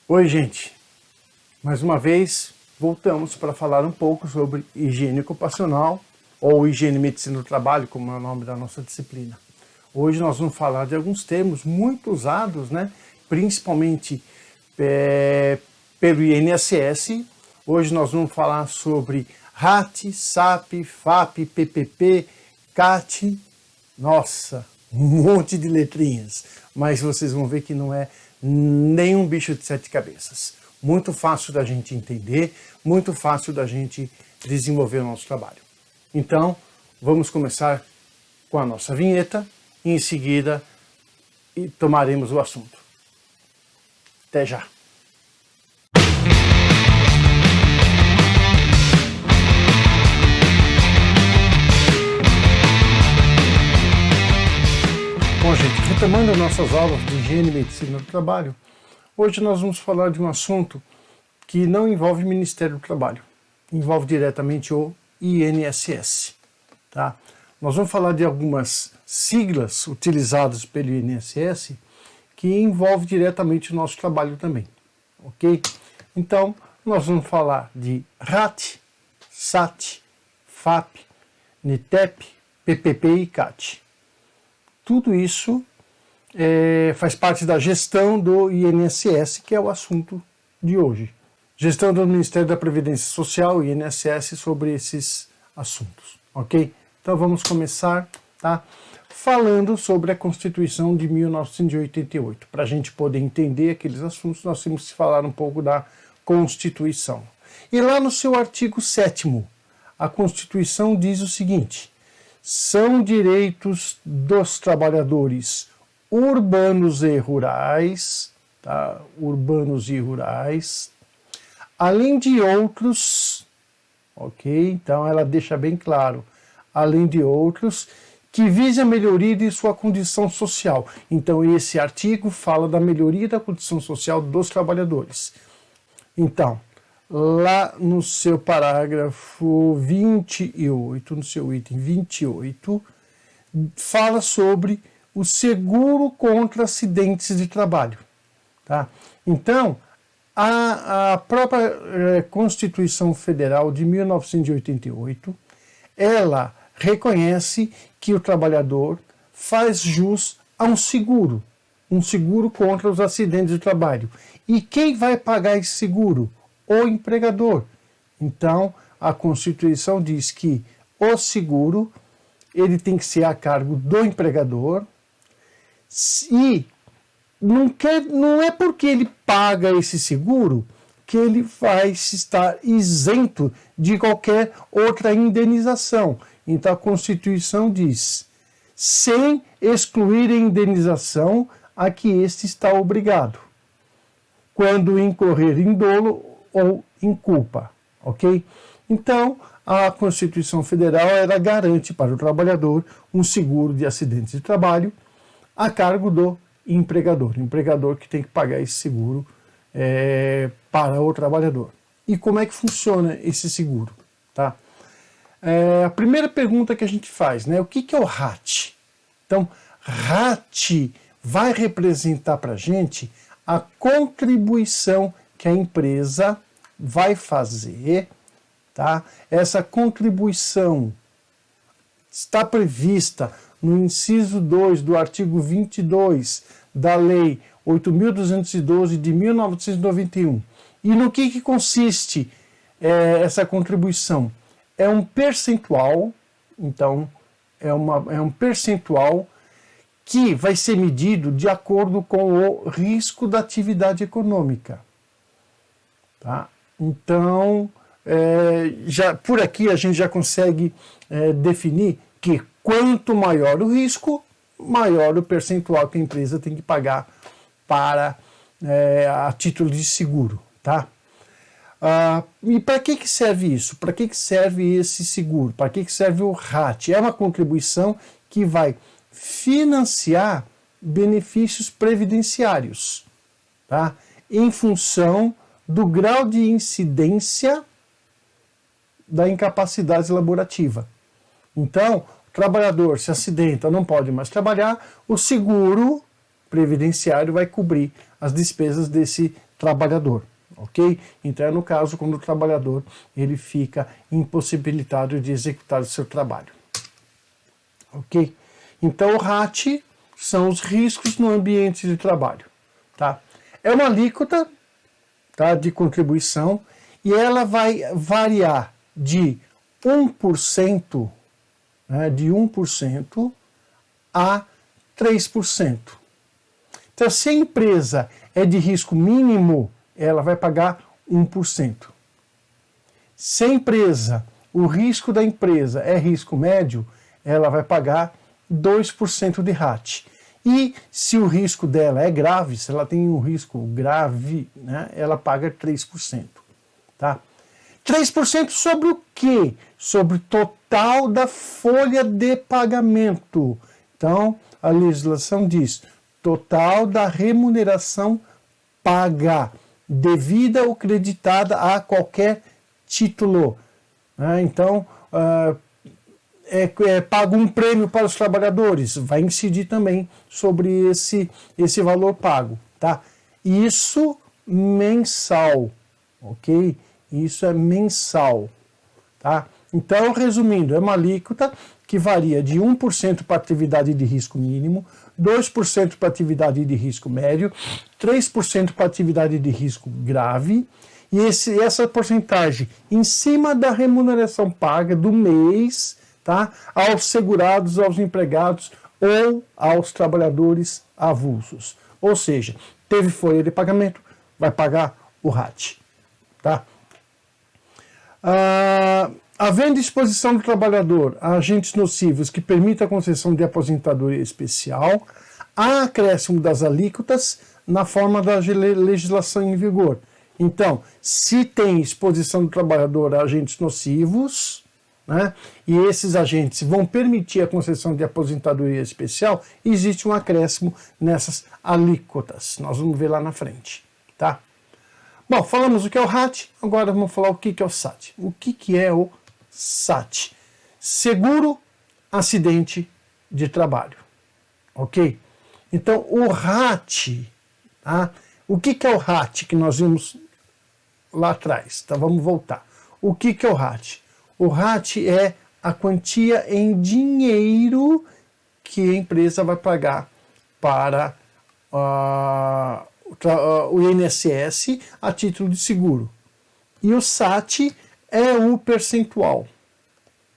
Oi, gente. Mais uma vez, voltamos para falar um pouco sobre higiene ocupacional ou higiene e medicina do trabalho, como é o nome da nossa disciplina. Hoje nós vamos falar de alguns termos muito usados, principalmente pelo INSS. Hoje nós vamos falar sobre RAT, SAP, FAP, PPP, CAT. Nossa, um monte de letrinhas, mas vocês vão ver que não é nenhum bicho de sete cabeças. Muito fácil da gente entender, muito fácil da gente desenvolver o nosso trabalho. Então, vamos começar com a nossa vinheta e em seguida tomaremos o assunto. Até já! Bom, gente, retomando nossas aulas de higiene e medicina do trabalho, hoje nós vamos falar de um assunto que não envolve o Ministério do Trabalho, envolve diretamente o INSS. Tá? Nós vamos falar de algumas siglas utilizadas pelo INSS que envolvem diretamente o nosso trabalho também. Ok? Então, nós vamos falar de RAT, SAT, FAP, NTEP, PPP e CAT. Tudo isso faz parte da gestão do INSS, que é o assunto de hoje. Gestão do Ministério da Previdência Social, INSS, sobre esses assuntos, ok? Então vamos começar, tá? Falando sobre a Constituição de 1988. Para a gente poder entender aqueles assuntos, nós temos que falar um pouco da Constituição. E lá no seu artigo 7º, a Constituição diz o seguinte: são direitos dos trabalhadores urbanos e rurais, tá? Urbanos e rurais, além de outros, ok? Então ela deixa bem claro, além de outros, que visem a melhoria de sua condição social. Então esse artigo fala da melhoria da condição social dos trabalhadores. Então, lá no seu parágrafo 28, no seu item 28, fala sobre o seguro contra acidentes de trabalho. Tá? Então, a própria Constituição Federal de 1988, ela reconhece que o trabalhador faz jus a um seguro contra os acidentes de trabalho. E quem vai pagar esse seguro? O empregador. Então, a Constituição diz que o seguro ele tem que ser a cargo do empregador e não é porque ele paga esse seguro que ele vai estar isento de qualquer outra indenização. Então, a Constituição diz, sem excluir a indenização a que este está obrigado, quando incorrer em dolo ou em culpa, ok? Então, a Constituição Federal ela garante para o trabalhador um seguro de acidentes de trabalho a cargo do empregador que tem que pagar esse seguro para o trabalhador. E como é que funciona esse seguro? Tá? A primeira pergunta que a gente faz, o que é o RAT? Então, RAT vai representar para a gente a contribuição que a empresa vai fazer, tá? Essa contribuição está prevista no inciso 2 do artigo 22 da Lei 8.212 de 1991. E no que consiste essa contribuição? É um percentual, então, é um percentual que vai ser medido de acordo com o risco da atividade econômica. Tá? Então, por aqui a gente já consegue definir que quanto maior o risco, maior o percentual que a empresa tem que pagar para a título de seguro. Tá? E para que serve isso? Para que serve esse seguro? Para que serve o RAT? É uma contribuição que vai financiar benefícios previdenciários, tá? Em função do grau de incidência da incapacidade laborativa. Então, o trabalhador se acidenta, não pode mais trabalhar, o seguro previdenciário vai cobrir as despesas desse trabalhador, ok? Então é no caso quando o trabalhador ele fica impossibilitado de executar o seu trabalho, ok? Então o RAT são os riscos no ambiente de trabalho, tá? É uma alíquota, tá, de contribuição e ela vai variar de 1%, né, de 1% a 3%. Então, se a empresa é de risco mínimo, ela vai pagar 1%. Se a empresa, o risco da empresa é risco médio, ela vai pagar 2% de RAT. E se o risco dela é grave, se ela tem um risco grave, né, ela paga 3%. Tá? 3% sobre o quê? Sobre o total da folha de pagamento. Então, a legislação diz total da remuneração paga, devida ou creditada a qualquer título. Então, paga um prêmio para os trabalhadores, vai incidir também sobre esse valor pago. Tá? Isso mensal, ok? Isso é mensal. Tá? Então, resumindo, é uma alíquota que varia de 1% para atividade de risco mínimo, 2% para atividade de risco médio, 3% para atividade de risco grave, e essa porcentagem em cima da remuneração paga do mês, tá, aos segurados, aos empregados ou aos trabalhadores avulsos. Ou seja, teve folha de pagamento, vai pagar o RAT. Tá? Havendo exposição do trabalhador a agentes nocivos que permita a concessão de aposentadoria especial, há acréscimo das alíquotas na forma da legislação em vigor. Então, se tem exposição do trabalhador a agentes nocivos, né, e esses agentes vão permitir a concessão de aposentadoria especial, existe um acréscimo nessas alíquotas. Nós vamos ver lá na frente. Tá? Bom, falamos o que é o RAT, agora vamos falar o que é o SAT. O que é o SAT? Seguro acidente de trabalho. Ok? Então, o RAT, tá? O que é o RAT que nós vimos lá atrás? Tá? Vamos voltar. O que é o RAT? O RAT é a quantia em dinheiro que a empresa vai pagar para o INSS a título de seguro. E o SAT é o percentual.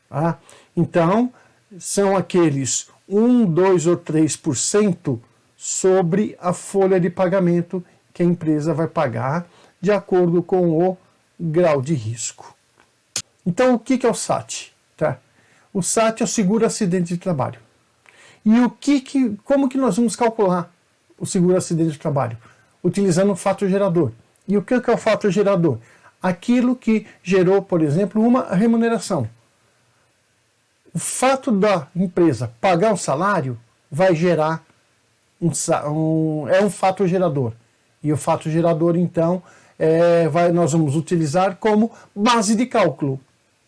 Tá? Então, são aqueles 1, 2 ou 3% sobre a folha de pagamento que a empresa vai pagar de acordo com o grau de risco. Então, o que é o SAT? Tá? O SAT é o seguro acidente de trabalho. E como que nós vamos calcular o seguro acidente de trabalho? Utilizando o fato gerador. E o que é o fato gerador? Aquilo que gerou, por exemplo, uma remuneração. O fato da empresa pagar um salário vai gerar é um fato gerador. E o fato gerador, então, nós vamos utilizar como base de cálculo.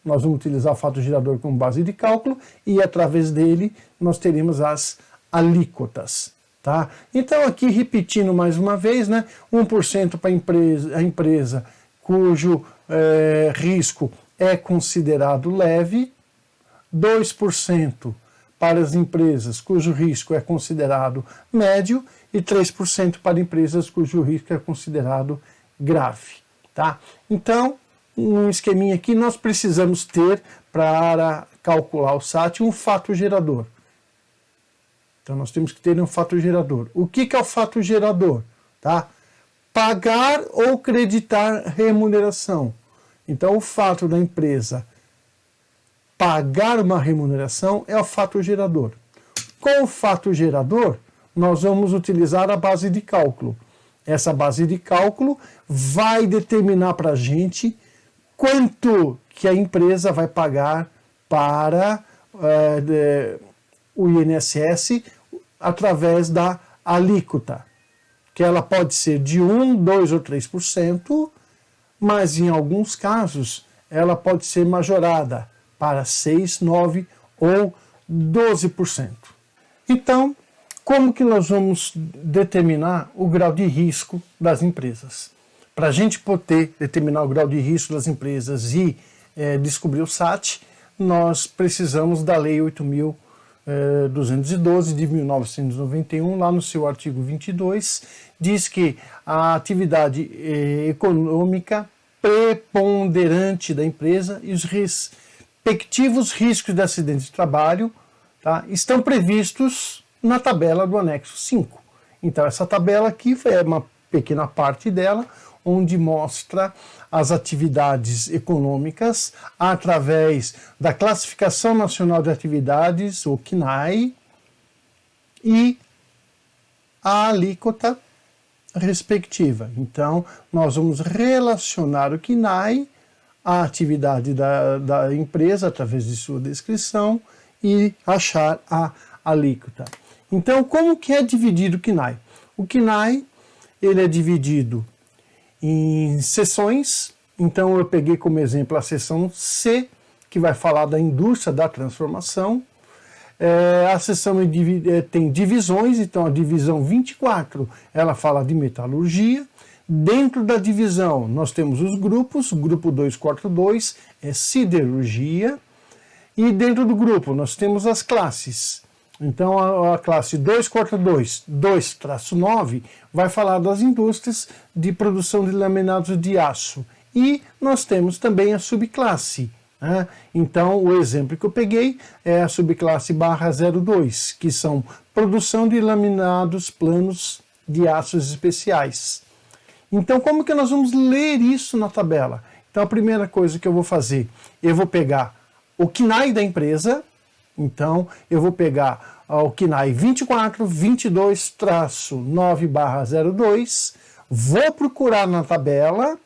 Nós vamos utilizar o fato gerador como base de cálculo e, através dele, nós teremos as alíquotas. Tá? Então, aqui, repetindo mais uma vez, né, 1% para a empresa cujo risco é considerado leve, 2% para as empresas cujo risco é considerado médio e 3% para empresas cujo risco é considerado grave. Tá? Então, um esqueminha aqui, nós precisamos ter, para calcular o SAT, um fato gerador. Então, nós temos que ter um fato gerador. O que é o fato gerador? Tá? Pagar ou creditar remuneração. Então, o fato da empresa pagar uma remuneração é o fato gerador. Com o fato gerador, nós vamos utilizar a base de cálculo. Essa base de cálculo vai determinar para a gente quanto que a empresa vai pagar para o INSS através da alíquota, que ela pode ser de 1, 2 ou 3%, mas em alguns casos ela pode ser majorada para 6, 9 ou 12%. Então, como que nós vamos determinar o grau de risco das empresas? Para a gente poder determinar o grau de risco das empresas e descobrir o SAT, nós precisamos da Lei 8.212 de 1991, lá no seu artigo 22, diz que a atividade econômica preponderante da empresa e os respectivos riscos de acidente de trabalho, tá, estão previstos na tabela do anexo 5. Então essa tabela aqui é uma pequena parte dela, onde mostra as atividades econômicas através da Classificação Nacional de Atividades, o CNAE, e a alíquota respectiva. Então, nós vamos relacionar o CNAE à atividade da empresa através de sua descrição e achar a alíquota. Então, como que é dividido o CNAE? O CNAE, ele é dividido em seções. Então eu peguei como exemplo a seção C, que vai falar da indústria da transformação. A seção tem divisões, então a divisão 24, ela fala de metalurgia. Dentro da divisão nós temos os grupos, o grupo 242 é siderurgia, e dentro do grupo nós temos as classes. Então a classe 242, 2-9, vai falar das indústrias de produção de laminados de aço. E nós temos também a subclasse, né? Então o exemplo que eu peguei é a subclasse /02, que são produção de laminados planos de aços especiais. Então como que nós vamos ler isso na tabela? Então a primeira coisa que eu vou fazer, eu vou pegar o CNAE da empresa. Então, eu vou pegar o CNAE 24-22-9/02, vou procurar na tabela,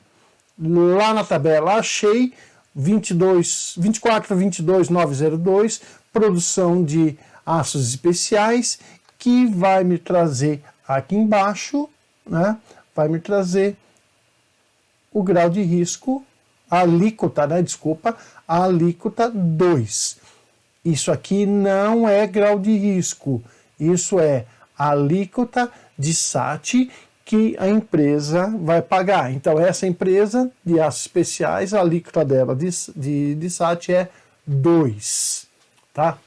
lá na tabela achei 24-22-902, produção de aços especiais, que vai me trazer aqui embaixo, né, vai me trazer o grau de risco, a alíquota, né, desculpa, a alíquota 2. Isso aqui não é grau de risco, isso é a alíquota de SAT que a empresa vai pagar. Então, essa empresa de aços especiais, a alíquota dela de SAT é 2. Tá?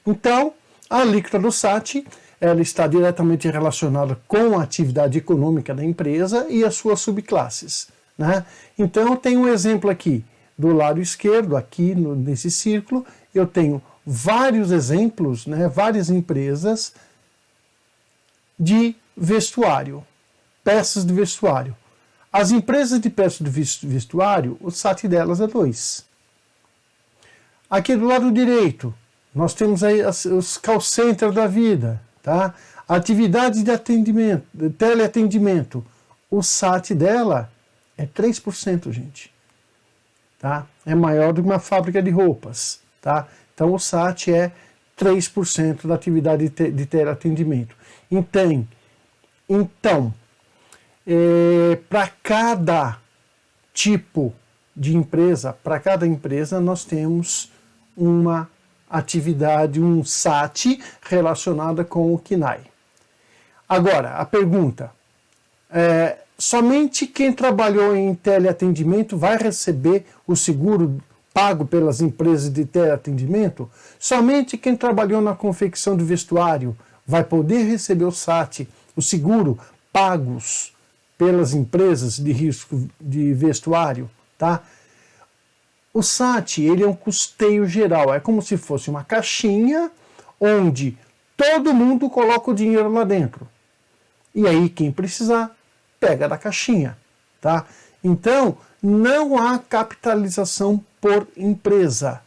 Então, a alíquota do SAT, ela está diretamente relacionada com a atividade econômica da empresa e as suas subclasses, né? Então, eu tenho um exemplo aqui. Do lado esquerdo, aqui nesse círculo, eu tenho vários exemplos, né, várias empresas de vestuário, peças de vestuário. As empresas de peças de vestuário, o SAT delas é 2. Aqui do lado direito, nós temos aí os call centers da vida, tá? Atividade de atendimento, de teleatendimento, o SAT dela é 3%, gente. Tá? É maior do que uma fábrica de roupas. Tá? Então o SAT é 3% da atividade de teleatendimento. Então para cada tipo de empresa, para cada empresa nós temos uma atividade, um SAT relacionada com o CNAE. Agora, a pergunta somente quem trabalhou em teleatendimento vai receber o seguro pago pelas empresas de teleatendimento? Somente quem trabalhou na confecção de vestuário vai poder receber o SAT, o seguro pagos pelas empresas de risco de vestuário? Tá? O SAT, ele é um custeio geral, é como se fosse uma caixinha onde todo mundo coloca o dinheiro lá dentro. E aí quem precisar pega da caixinha, tá? Então, não há capitalização por empresa.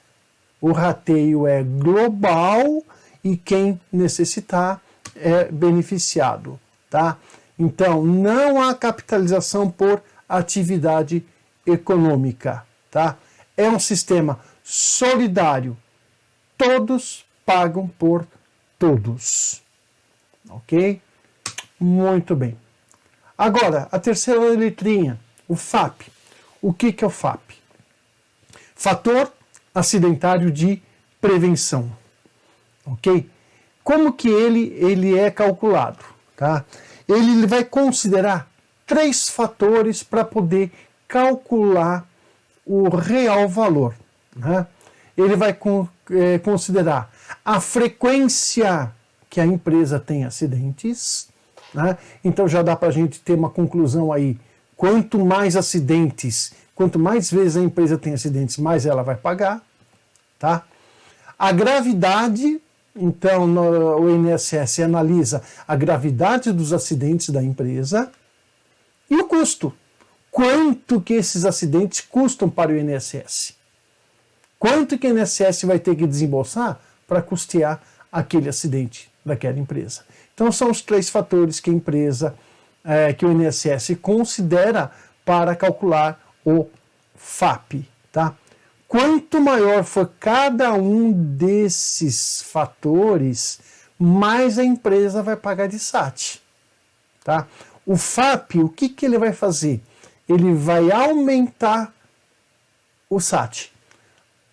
O rateio é global e quem necessitar é beneficiado, tá? Então, não há capitalização por atividade econômica, tá? É um sistema solidário. Todos pagam por todos. Ok? Muito bem. Agora, a terceira letrinha, o FAP. O que é o FAP? Fator acidentário de prevenção. Ok? Como que ele é calculado? Tá? Ele vai considerar 3 fatores para poder calcular o real valor, né? Ele vai considerar a frequência que a empresa tem acidentes, né? Então já dá para a gente ter uma conclusão aí. Quanto mais acidentes, quanto mais vezes a empresa tem acidentes, mais ela vai pagar, tá? A gravidade, então o INSS analisa a gravidade dos acidentes da empresa e o custo. Quanto que esses acidentes custam para o INSS? Quanto que o INSS vai ter que desembolsar para custear aquele acidente daquela empresa? Então são os 3 fatores que a empresa, que o INSS considera para calcular o FAP, tá? Quanto maior for cada um desses fatores, mais a empresa vai pagar de SAT, tá? O FAP, o que ele vai fazer? Ele vai aumentar o SAT.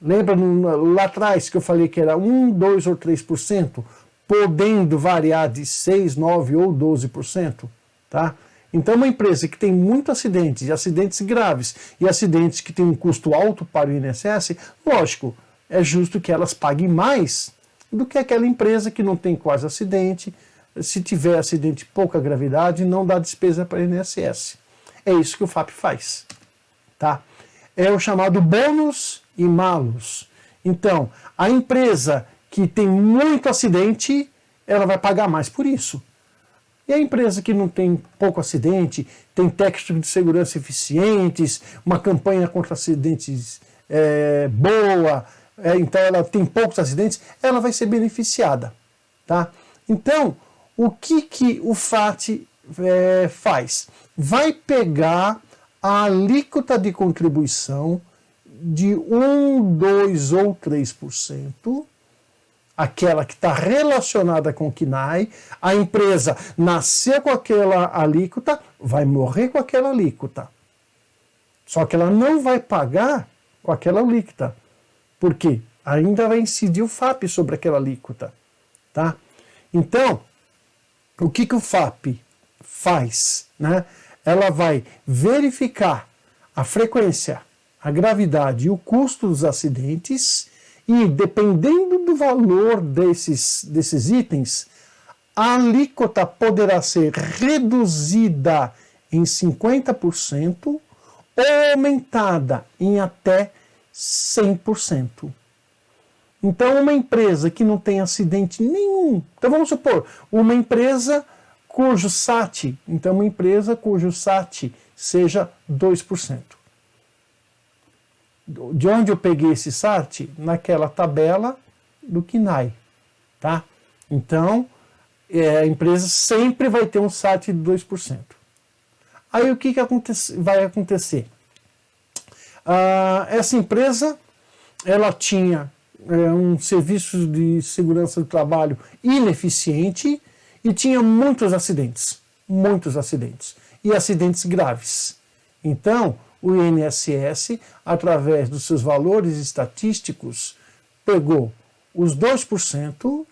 Lembra lá atrás que eu falei que era 1, 2 ou 3%, podendo variar de 6, 9 ou 12%, tá? Então, uma empresa que tem muito acidentes, e acidentes graves, e acidentes que têm um custo alto para o INSS, lógico, é justo que elas paguem mais do que aquela empresa que não tem quase acidente. Se tiver acidente de pouca gravidade, não dá despesa para o INSS. É isso que o FAP faz, tá? É o chamado bônus e malus. Então, a empresa que tem muito acidente, ela vai pagar mais por isso. E a empresa que não tem pouco acidente, tem técnicos de segurança eficientes, uma campanha contra acidentes boa, então ela tem poucos acidentes, ela vai ser beneficiada, tá? Então, o que o FAT faz? Vai pegar a alíquota de contribuição de 1, 2 ou 3%, aquela que está relacionada com o CNAE, a empresa nasceu com aquela alíquota, vai morrer com aquela alíquota. Só que ela não vai pagar com aquela alíquota. Por quê? Ainda vai incidir o FAP sobre aquela alíquota, tá? Então, o que o FAP faz, né? Ela vai verificar a frequência, a gravidade e o custo dos acidentes e, dependendo do valor desses itens, a alíquota poderá ser reduzida em 50% ou aumentada em até 100%. Então, uma empresa que não tem acidente nenhum, então vamos supor, uma empresa cujo SAT, então uma empresa cujo SAT seja 2%. De onde eu peguei esse SAT? Naquela tabela do CNAE, tá? Então, a empresa sempre vai ter um SAT de 2%. Aí o que vai acontecer? Essa empresa, ela tinha um serviço de segurança do trabalho ineficiente e tinha muitos acidentes e acidentes graves. Então, o INSS, através dos seus valores estatísticos, pegou os 2%,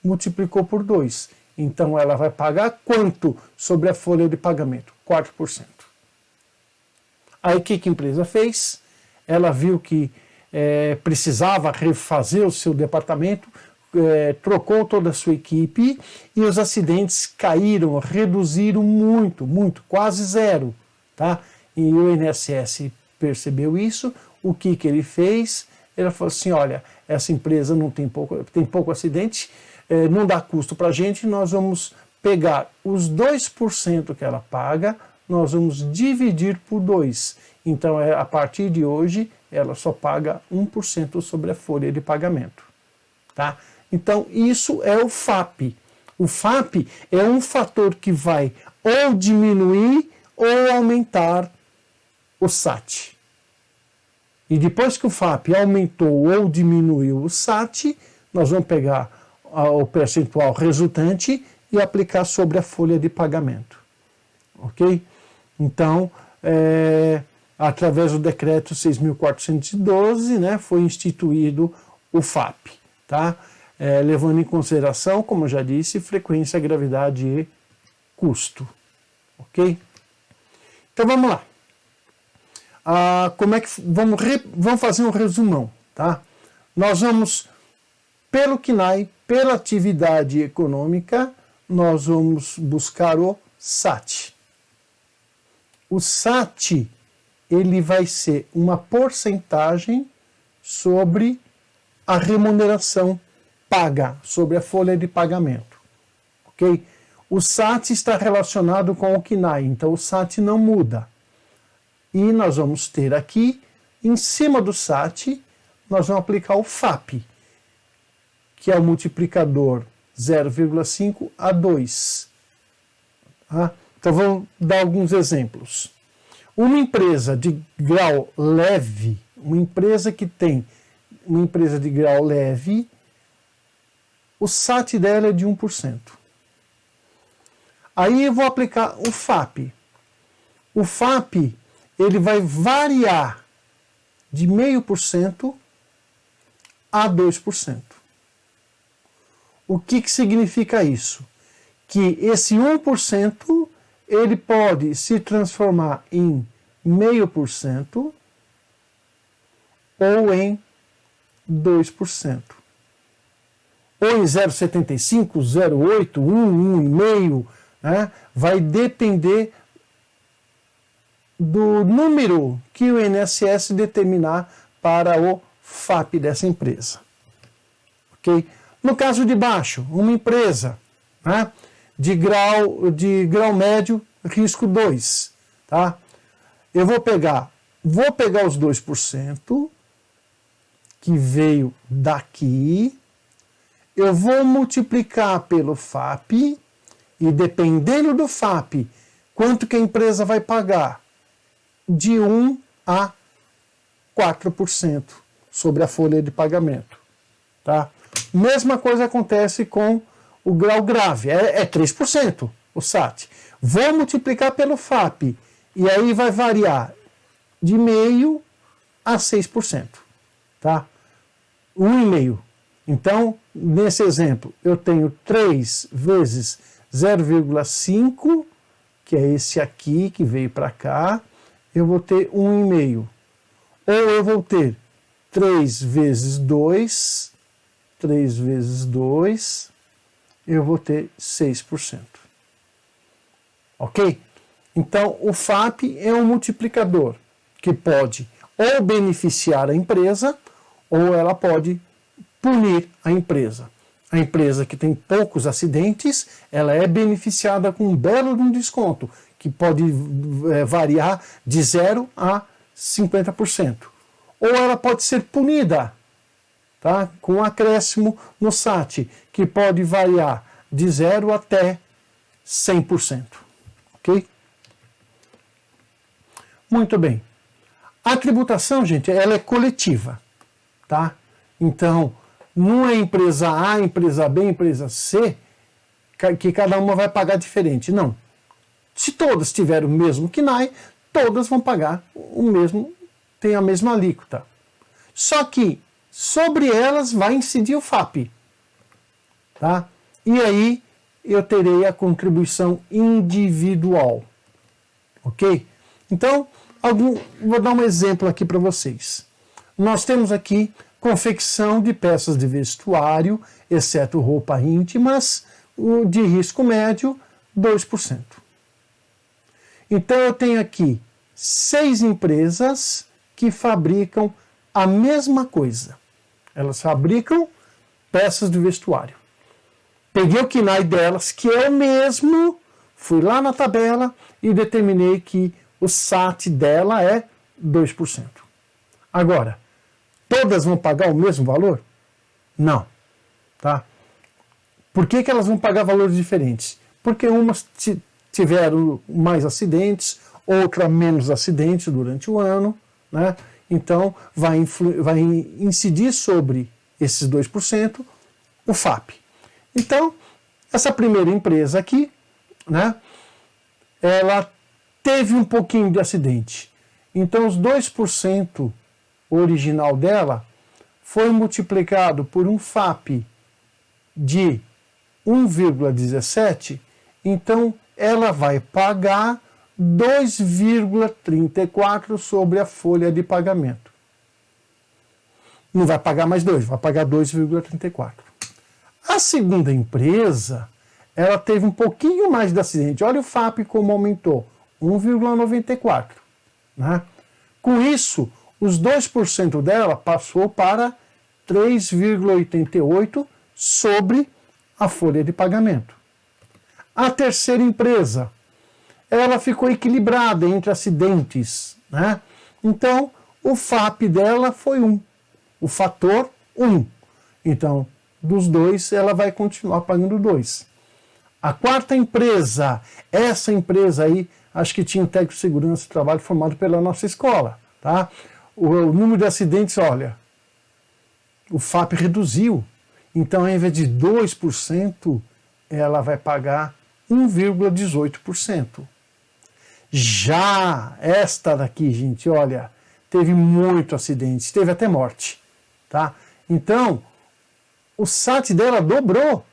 multiplicou por 2. Então, ela vai pagar quanto sobre a folha de pagamento? 4%. Aí, o que a empresa fez? Ela viu que precisava refazer o seu departamento, trocou toda a sua equipe e os acidentes caíram, reduziram muito, quase zero. Tá? E o INSS percebeu isso. O que ele fez? Ele falou assim, olha, essa empresa tem pouco acidente, não dá custo para a gente, nós vamos pegar os 2% que ela paga, nós vamos dividir por 2. Então, a partir de hoje, ela só paga 1% sobre a folha de pagamento. Tá? Então, isso é o FAP. O FAP é um fator que vai ou diminuir ou aumentar o SAT. E depois que o FAP aumentou ou diminuiu o SAT, nós vamos pegar o percentual resultante e aplicar sobre a folha de pagamento. Ok? Então, através do decreto 6.412, né, foi instituído o FAP, tá? Levando em consideração, como eu já disse, frequência, gravidade e custo. ok? Então vamos lá. Como é que vamos fazer um resumão, tá? Nós vamos, pelo CNAE, pela atividade econômica, nós vamos buscar o SAT. O SAT, ele vai ser uma porcentagem sobre a remuneração paga, sobre a folha de pagamento, ok? O SAT está relacionado com o CNAE, então o SAT não muda. E nós vamos ter aqui, em cima do SAT, nós vamos aplicar o FAP, que é o multiplicador 0,5 a 2. Tá? Então vamos dar alguns exemplos. Uma empresa de grau leve, uma empresa de grau leve, o SAT dela é de 1%. Aí eu vou aplicar o FAP. O FAP, ele vai variar de 0,5% a 2%. O que significa isso? Que esse 1%, ele pode se transformar em 0,5% ou em 2%. Ou em 0,75, 0,8, 1, 1,5%, né? Vai depender do número que o INSS determinar para o FAP dessa empresa. Ok? No caso de baixo, uma empresa, né, de grau médio, risco 2. Tá? Eu vou pegar os 2% que veio daqui, eu vou multiplicar pelo FAP, e dependendo do FAP, quanto que a empresa vai pagar? De 1 a 4% sobre a folha de pagamento. Tá? Mesma coisa acontece com o grau grave, é 3% o SAT. Vou multiplicar pelo FAP, e aí vai variar de 0,5% a 6%. Tá? 1,5%. Então, nesse exemplo, eu tenho 3 vezes 0,5, que é esse aqui que veio para cá, eu vou ter 1,5. Ou eu vou ter 3 vezes 2, eu vou ter 6%. Ok? Então, o FAP é um multiplicador que pode ou beneficiar a empresa, ou ela pode punir a empresa. A empresa que tem poucos acidentes, ela é beneficiada com um belo desconto, que pode variar de 0 a 50%. Ou ela pode ser punida, tá? Com um acréscimo no SAT, que pode variar de 0 até 100%. Ok? Muito bem. A tributação, gente, ela é coletiva. Tá? Então, não é empresa A, empresa B, empresa C, que cada uma vai pagar diferente. Não. Se todas tiverem o mesmo CNAE, todas vão pagar o mesmo, tem a mesma alíquota. Só que sobre elas vai incidir o FAP. Tá? E aí eu terei a contribuição individual. Ok? Então, vou dar um exemplo aqui para vocês. Nós temos aqui confecção de peças de vestuário, exceto roupas íntimas, de risco médio, 2%. Então eu tenho aqui 6 empresas que fabricam a mesma coisa. Elas fabricam peças de vestuário. Peguei o CNAE delas, que é o mesmo, fui lá na tabela e determinei que o SAT dela é 2%. Agora, todas vão pagar o mesmo valor? Não. Tá? Por que elas vão pagar valores diferentes? Porque umas tiveram mais acidentes, outra menos acidentes durante o ano, né? Então vai incidir sobre esses 2% o FAP. Então, essa primeira empresa aqui, né, ela teve um pouquinho de acidente. Então os 2% original dela foi multiplicado por um FAP de 1,17, então ela vai pagar 2,34 sobre a folha de pagamento. Não vai pagar mais 2, vai pagar 2,34. A segunda empresa, ela teve um pouquinho mais de acidente. Olha o FAP como aumentou, 1,94. Né? Com isso, os 2% dela passou para 3,88 sobre a folha de pagamento. A terceira empresa, ela ficou equilibrada entre acidentes. Né? Então, o FAP dela foi 1. O fator 1. Então, dos 2, ela vai continuar pagando 2. A quarta empresa, essa empresa aí, acho que tinha um técnico de segurança de trabalho formado pela nossa escola. Tá? O número de acidentes, olha, o FAP reduziu. Então, ao invés de 2%, ela vai pagar 1,18%. Já esta daqui, gente, olha, teve muito acidente, teve até morte. Tá? Então, o SAT dela dobrou.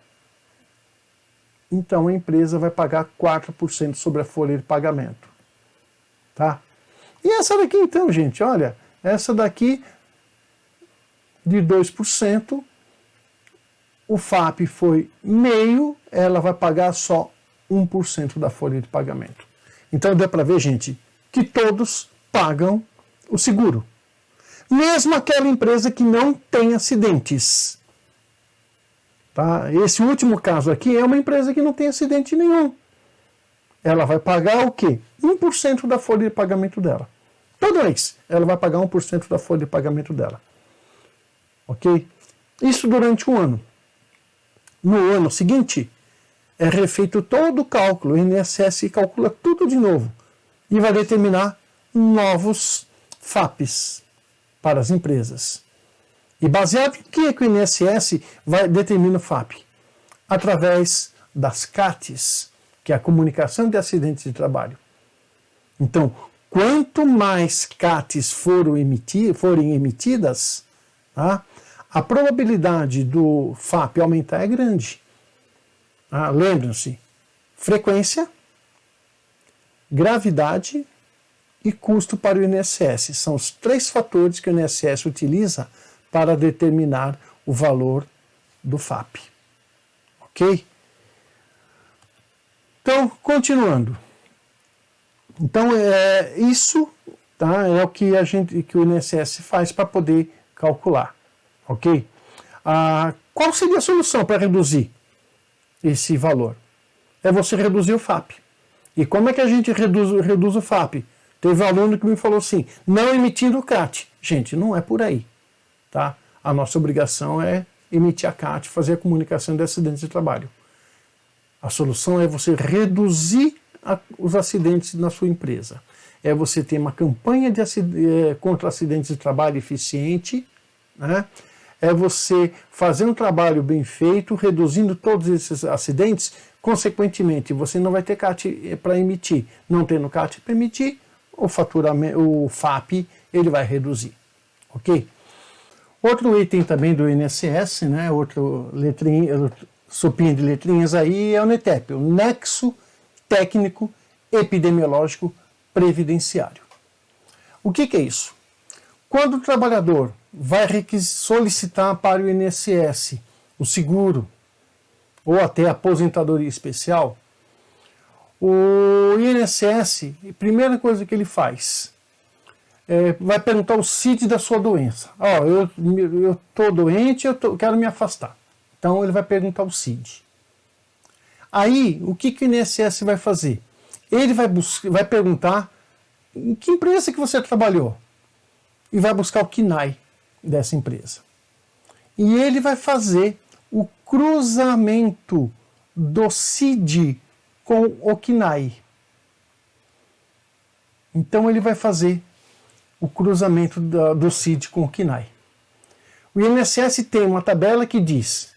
Então, a empresa vai pagar 4% sobre a folha de pagamento. Tá? E essa daqui, então, gente, olha, essa daqui de 2%, o FAP foi meio, ela vai pagar só 1% da folha de pagamento. Então, deu para ver, gente, que todos pagam o seguro. Mesmo aquela empresa que não tem acidentes. Tá? Esse último caso aqui é uma empresa que não tem acidente nenhum. Ela vai pagar o quê? 1% da folha de pagamento dela. Todo mês ela vai pagar 1% da folha de pagamento dela. Ok? Isso durante um ano. No ano seguinte, é refeito todo o cálculo. O INSS calcula tudo de novo. E vai determinar novos FAPs para as empresas. E baseado em que o INSS determina o FAP? Através das CATs, que é a comunicação de acidentes de trabalho. Então, quanto mais CATs forem emitidas, tá, a probabilidade do FAP aumentar é grande. Lembrem-se, frequência, gravidade e custo para o INSS. São os 3 fatores que o INSS utiliza para determinar o valor do FAP. Ok? Então, continuando. Então, isso, tá, é o que o INSS faz para poder calcular. Ok? Qual seria a solução para reduzir esse valor? É você reduzir o FAP. E como é que a gente reduz o FAP? Teve um aluno que me falou assim, não emitindo o CAT. Gente, não é por aí. Tá? A nossa obrigação é emitir a CAT, fazer a comunicação de acidentes de trabalho. A solução é você reduzir os acidentes na sua empresa. É você ter uma campanha contra acidentes de trabalho eficiente, né? É você fazer um trabalho bem feito, reduzindo todos esses acidentes. Consequentemente, você não vai ter CAT para emitir. Não tendo CAT para emitir, o FAP ele vai reduzir. Ok? Outro item também do INSS, né, outro sopinha de letrinhas aí, é o NETEP, o Nexo Técnico Epidemiológico Previdenciário. O que é isso? Quando o trabalhador vai solicitar para o INSS o seguro ou até a aposentadoria especial, o INSS, a primeira coisa que ele faz vai perguntar o CID da sua doença. Eu estou doente, quero me afastar. Então ele vai perguntar o CID. Aí, o que o INSS vai fazer? Ele vai perguntar em que empresa que você trabalhou e vai buscar o CNAE dessa empresa. E ele vai fazer o cruzamento do CID com o CNAE. Então ele vai fazer o cruzamento do CID com o CNAE. O INSS tem uma tabela que diz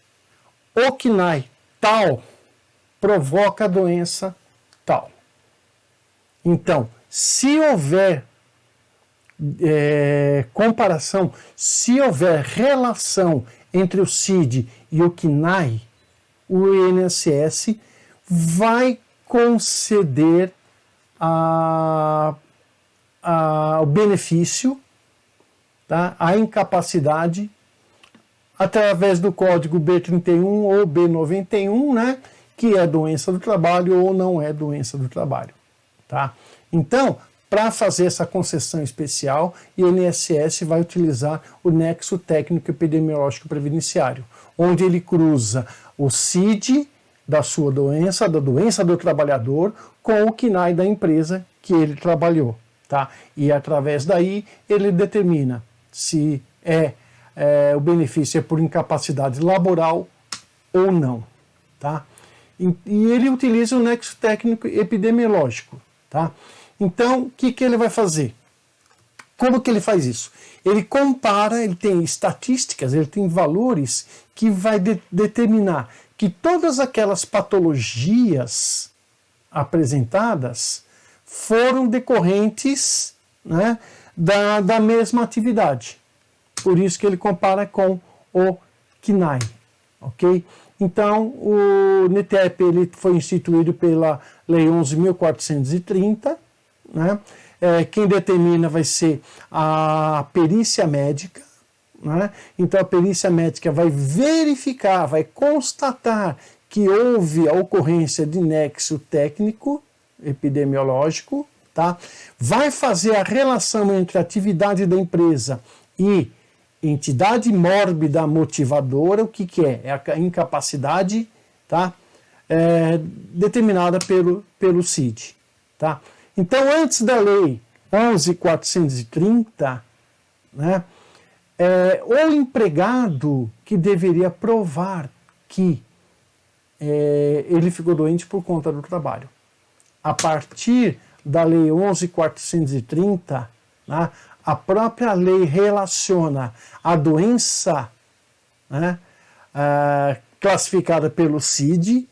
o CNAE tal provoca a doença tal. Então, se houver comparação, se houver relação entre o CID e o CNAE, o INSS vai conceder o benefício, tá? A incapacidade, através do código B31 ou B91, né? Que é doença do trabalho ou não é doença do trabalho. Tá? Então, para fazer essa concessão especial, o INSS vai utilizar o nexo técnico epidemiológico previdenciário, onde ele cruza o CID da sua doença, da doença do trabalhador, com o CNAE da empresa que ele trabalhou. Tá? E através daí ele determina se o benefício é por incapacidade laboral ou não. Tá? E ele utiliza o nexo técnico epidemiológico. Tá? Então, o que ele vai fazer? Como que ele faz isso? Ele compara, ele tem estatísticas, ele tem valores que vai determinar que todas aquelas patologias apresentadas foram decorrentes, né, da mesma atividade. Por isso que ele compara com o CNAE. Ok? Então, o NTEP ele foi instituído pela Lei 11.430, né? Quem determina vai ser a perícia médica, né? Então, a perícia médica vai verificar, vai constatar que houve a ocorrência de nexo técnico epidemiológico, tá? Vai fazer a relação entre a atividade da empresa e entidade mórbida motivadora. O que é? É a incapacidade, tá? Determinada pelo CID. Tá? Então, antes da Lei 11.430, né, o empregado que deveria provar que ele ficou doente por conta do trabalho. A partir da Lei 11.430, né, a própria lei relaciona a doença, né, classificada pelo CID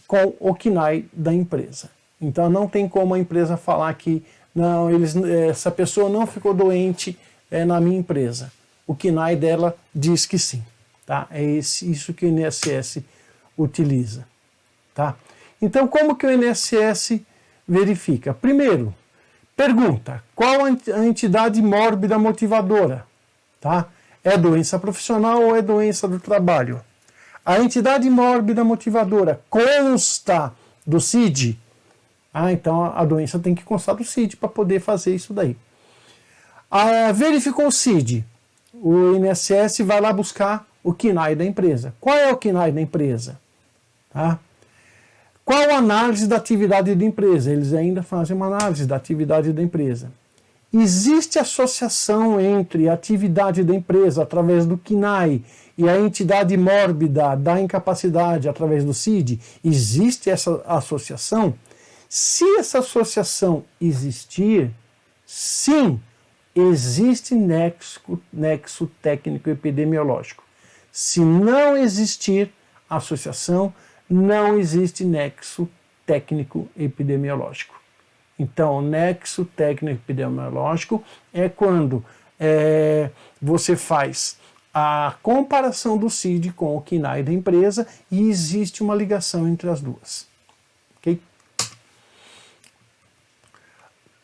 com o CNAE da empresa. Então não tem como a empresa falar que não, essa pessoa não ficou doente na minha empresa. O CNAE dela diz que sim. Tá? É isso que o INSS utiliza. Tá? Então como que o INSS verifica? Primeiro, pergunta, qual a entidade mórbida motivadora? Tá? É doença profissional ou é doença do trabalho? A entidade mórbida motivadora consta do CID? Então a doença tem que constar do CID para poder fazer isso daí. Verificou o CID, o INSS vai lá buscar o CNAE da empresa. Qual é o CNAE da empresa? Tá? Qual a análise da atividade da empresa? Eles ainda fazem uma análise da atividade da empresa. Existe associação entre a atividade da empresa através do CNAE e a entidade mórbida da incapacidade através do CID? Existe essa associação? Se essa associação existir, sim, existe nexo técnico epidemiológico. Se não existir associação, não existe nexo técnico epidemiológico. Então, o nexo técnico epidemiológico é quando você faz a comparação do CID com o CNAE da empresa e existe uma ligação entre as duas. Ok?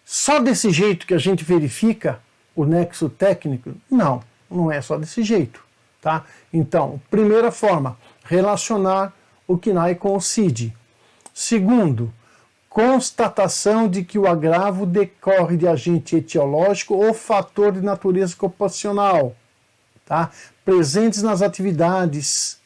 Só desse jeito que a gente verifica o nexo técnico? Não, não é só desse jeito. Tá? Então, primeira forma, relacionar o CNAE com o CID. Segundo, constatação de que o agravo decorre de agente etiológico ou fator de natureza ocupacional, tá? Presentes nas atividades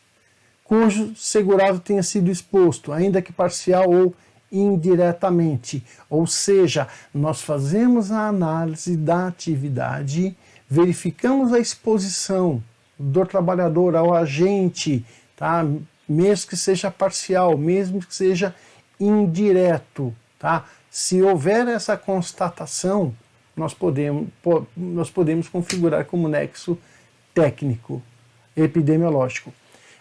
cujo segurado tenha sido exposto, ainda que parcial ou indiretamente. Ou seja, nós fazemos a análise da atividade, verificamos a exposição do trabalhador ao agente, tá? Mesmo que seja parcial, mesmo que seja indireto, tá? Se houver essa constatação, nós podemos configurar como nexo técnico epidemiológico.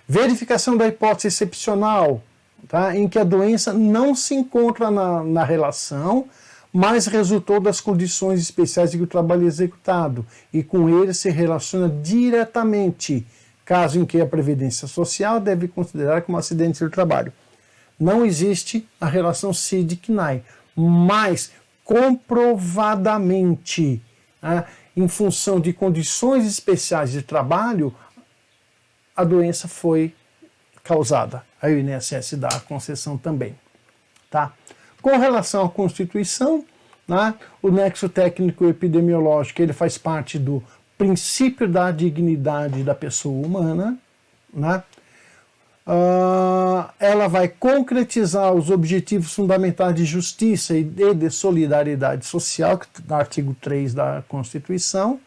Verificação da hipótese excepcional, tá? Em que a doença não se encontra na relação, mas resultou das condições especiais em que o trabalho é executado e com ele se relaciona diretamente, caso em que a Previdência Social deve considerar como acidente do trabalho. Não existe a relação CID-CNAE, mas comprovadamente, né, em função de condições especiais de trabalho, a doença foi causada. Aí o INSS dá a concessão também. Tá? Com relação à Constituição, né, o nexo técnico epidemiológico ele faz parte do princípio da dignidade da pessoa humana, né? Ela vai concretizar os objetivos fundamentais de justiça e de solidariedade social, que está no artigo 3 da Constituição,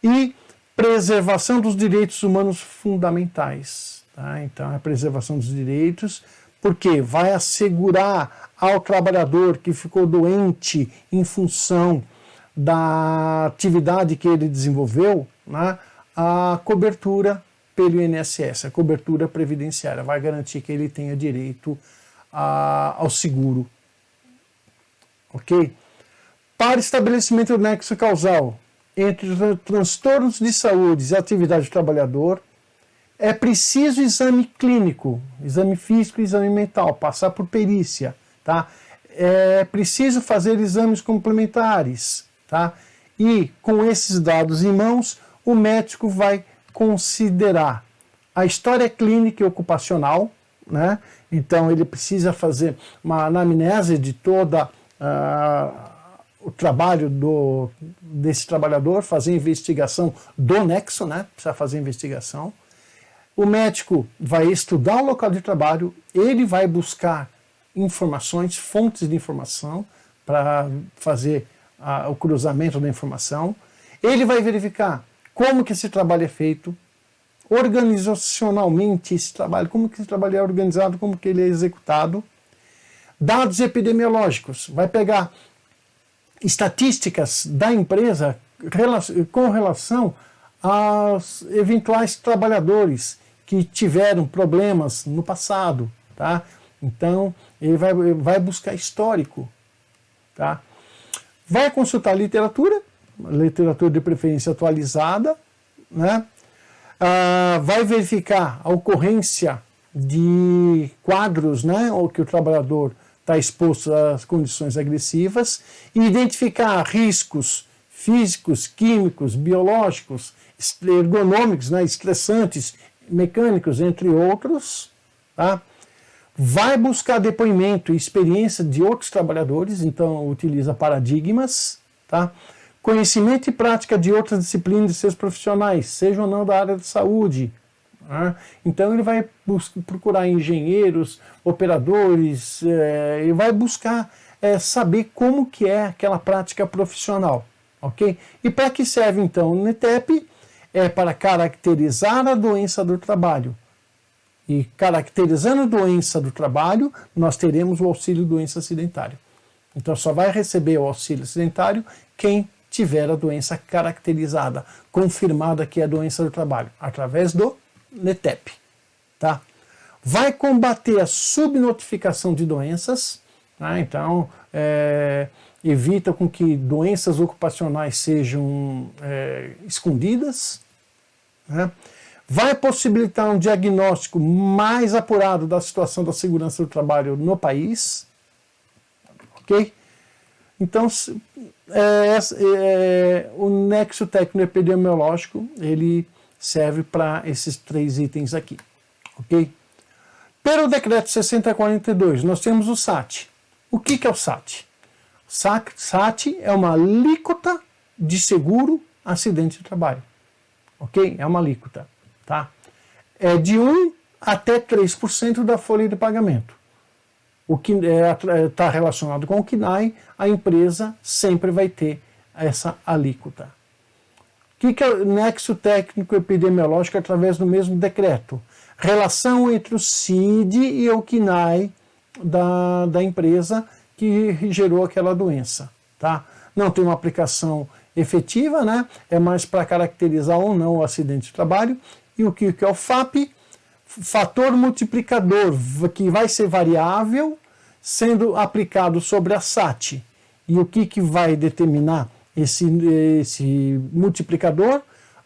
e preservação dos direitos humanos fundamentais. Tá? Então, a preservação dos direitos, porque vai assegurar ao trabalhador que ficou doente em função da atividade que ele desenvolveu, né, a cobertura pelo INSS, a cobertura previdenciária, vai garantir que ele tenha direito ao seguro. Ok? Para estabelecimento do nexo causal entre os transtornos de saúde e atividade do trabalhador, é preciso exame clínico, exame físico e exame mental, passar por perícia. Tá? É preciso fazer exames complementares. Tá? E com esses dados em mãos, o médico vai considerar a história clínica e ocupacional, né? Então ele precisa fazer uma anamnese de toda o trabalho desse trabalhador, fazer investigação do nexo, né? Precisa fazer investigação. O médico vai estudar o local de trabalho, ele vai buscar informações, fontes de informação para fazer o cruzamento da informação. Ele vai verificar como que esse trabalho é feito, organizacionalmente esse trabalho, como que esse trabalho é organizado, como que ele é executado. Dados epidemiológicos, vai pegar estatísticas da empresa com relação aos eventuais trabalhadores que tiveram problemas no passado. Tá? Então, ele vai buscar histórico. Tá? Vai consultar literatura de preferência atualizada, né? Vai verificar a ocorrência de quadros, né, ou que o trabalhador está exposto às condições agressivas, e identificar riscos físicos, químicos, biológicos, ergonômicos, né, estressantes, mecânicos, entre outros. Tá? Vai buscar depoimento e experiência de outros trabalhadores, então utiliza paradigmas. Tá? Conhecimento e prática de outras disciplinas de seus profissionais, sejam ou não da área de saúde. Né? Então ele vai procurar engenheiros, operadores, e vai buscar saber como que é aquela prática profissional. Okay? E para que serve então o NTEP? É para caracterizar a doença do trabalho. E caracterizando a doença do trabalho, nós teremos o auxílio doença acidentário. Então só vai receber o auxílio acidentário quem tiver a doença caracterizada, confirmada que é a doença do trabalho, através do NTEP. Tá? Vai combater a subnotificação de doenças, tá? Então evita com que doenças ocupacionais sejam escondidas, né? Vai possibilitar um diagnóstico mais apurado da situação da segurança do trabalho no país. Ok? Então, o nexo técnico-epidemiológico, ele serve para esses 3 itens aqui. Ok? Pelo decreto 6042, nós temos o SAT. O que é o SAT? SAT é uma alíquota de seguro acidente de trabalho. Ok? É uma alíquota. Tá? É de 1 até 3% da folha de pagamento. O que está relacionado com o CNAE, a empresa sempre vai ter essa alíquota. O que é o nexo técnico epidemiológico através do mesmo decreto? Relação entre o CID e o CNAE da empresa que gerou aquela doença. Tá? Não tem uma aplicação efetiva, né? É mais para caracterizar ou não o acidente de trabalho. E o que é o FAP? Fator multiplicador, que vai ser variável, sendo aplicado sobre a SAT. E o que vai determinar esse multiplicador?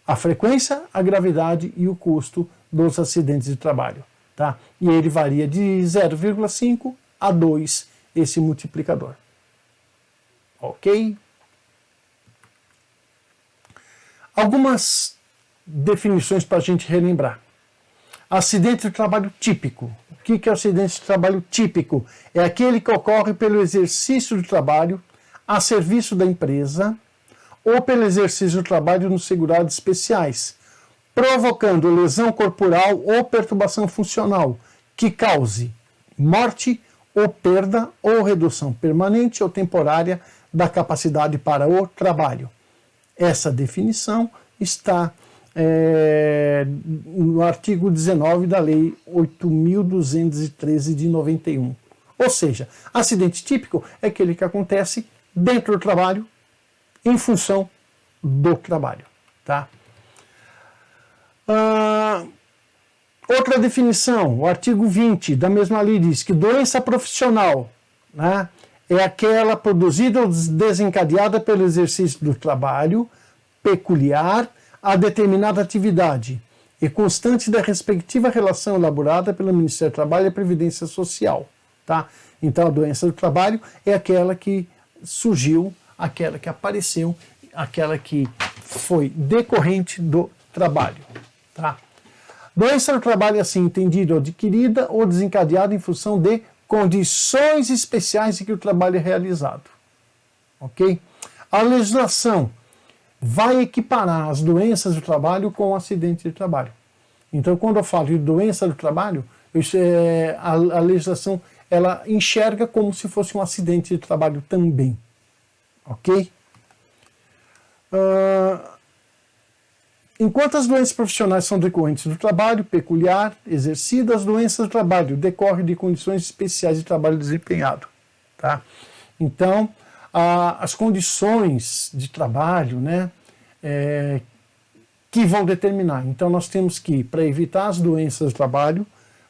A frequência, a gravidade e o custo dos acidentes de trabalho. tá? E ele varia de 0,5 a 2, esse multiplicador. Ok? Algumas definições para a gente relembrar. Acidente de trabalho típico. O que é acidente de trabalho típico? É aquele que ocorre pelo exercício do trabalho a serviço da empresa ou pelo exercício do trabalho nos segurados especiais, provocando lesão corporal ou perturbação funcional que cause morte ou perda ou redução permanente ou temporária da capacidade para o trabalho. Essa definição está no artigo 19 da Lei 8.213 de 91. Ou seja, acidente típico é aquele que acontece dentro do trabalho, em função do trabalho. Tá? Outra definição, o artigo 20 da mesma lei diz que doença profissional, né, é aquela produzida ou desencadeada pelo exercício do trabalho peculiar a determinada atividade e constante da respectiva relação elaborada pelo Ministério do Trabalho e Previdência Social. Tá? Então a doença do trabalho é aquela que surgiu, aquela que apareceu, aquela que foi decorrente do trabalho. Tá? Doença do trabalho é assim entendida, adquirida ou desencadeada em função de condições especiais em que o trabalho é realizado. Ok? A legislação vai equiparar as doenças do trabalho com o acidente de trabalho. Então, quando eu falo de doença do trabalho, a legislação ela enxerga como se fosse um acidente de trabalho também. Ok? Enquanto as doenças profissionais são decorrentes do trabalho peculiar exercido, as doenças do trabalho decorrem de condições especiais de trabalho desempenhado. Tá? Então, as condições de trabalho, né, que vão determinar. Então, nós temos que, para evitar as doenças do trabalho,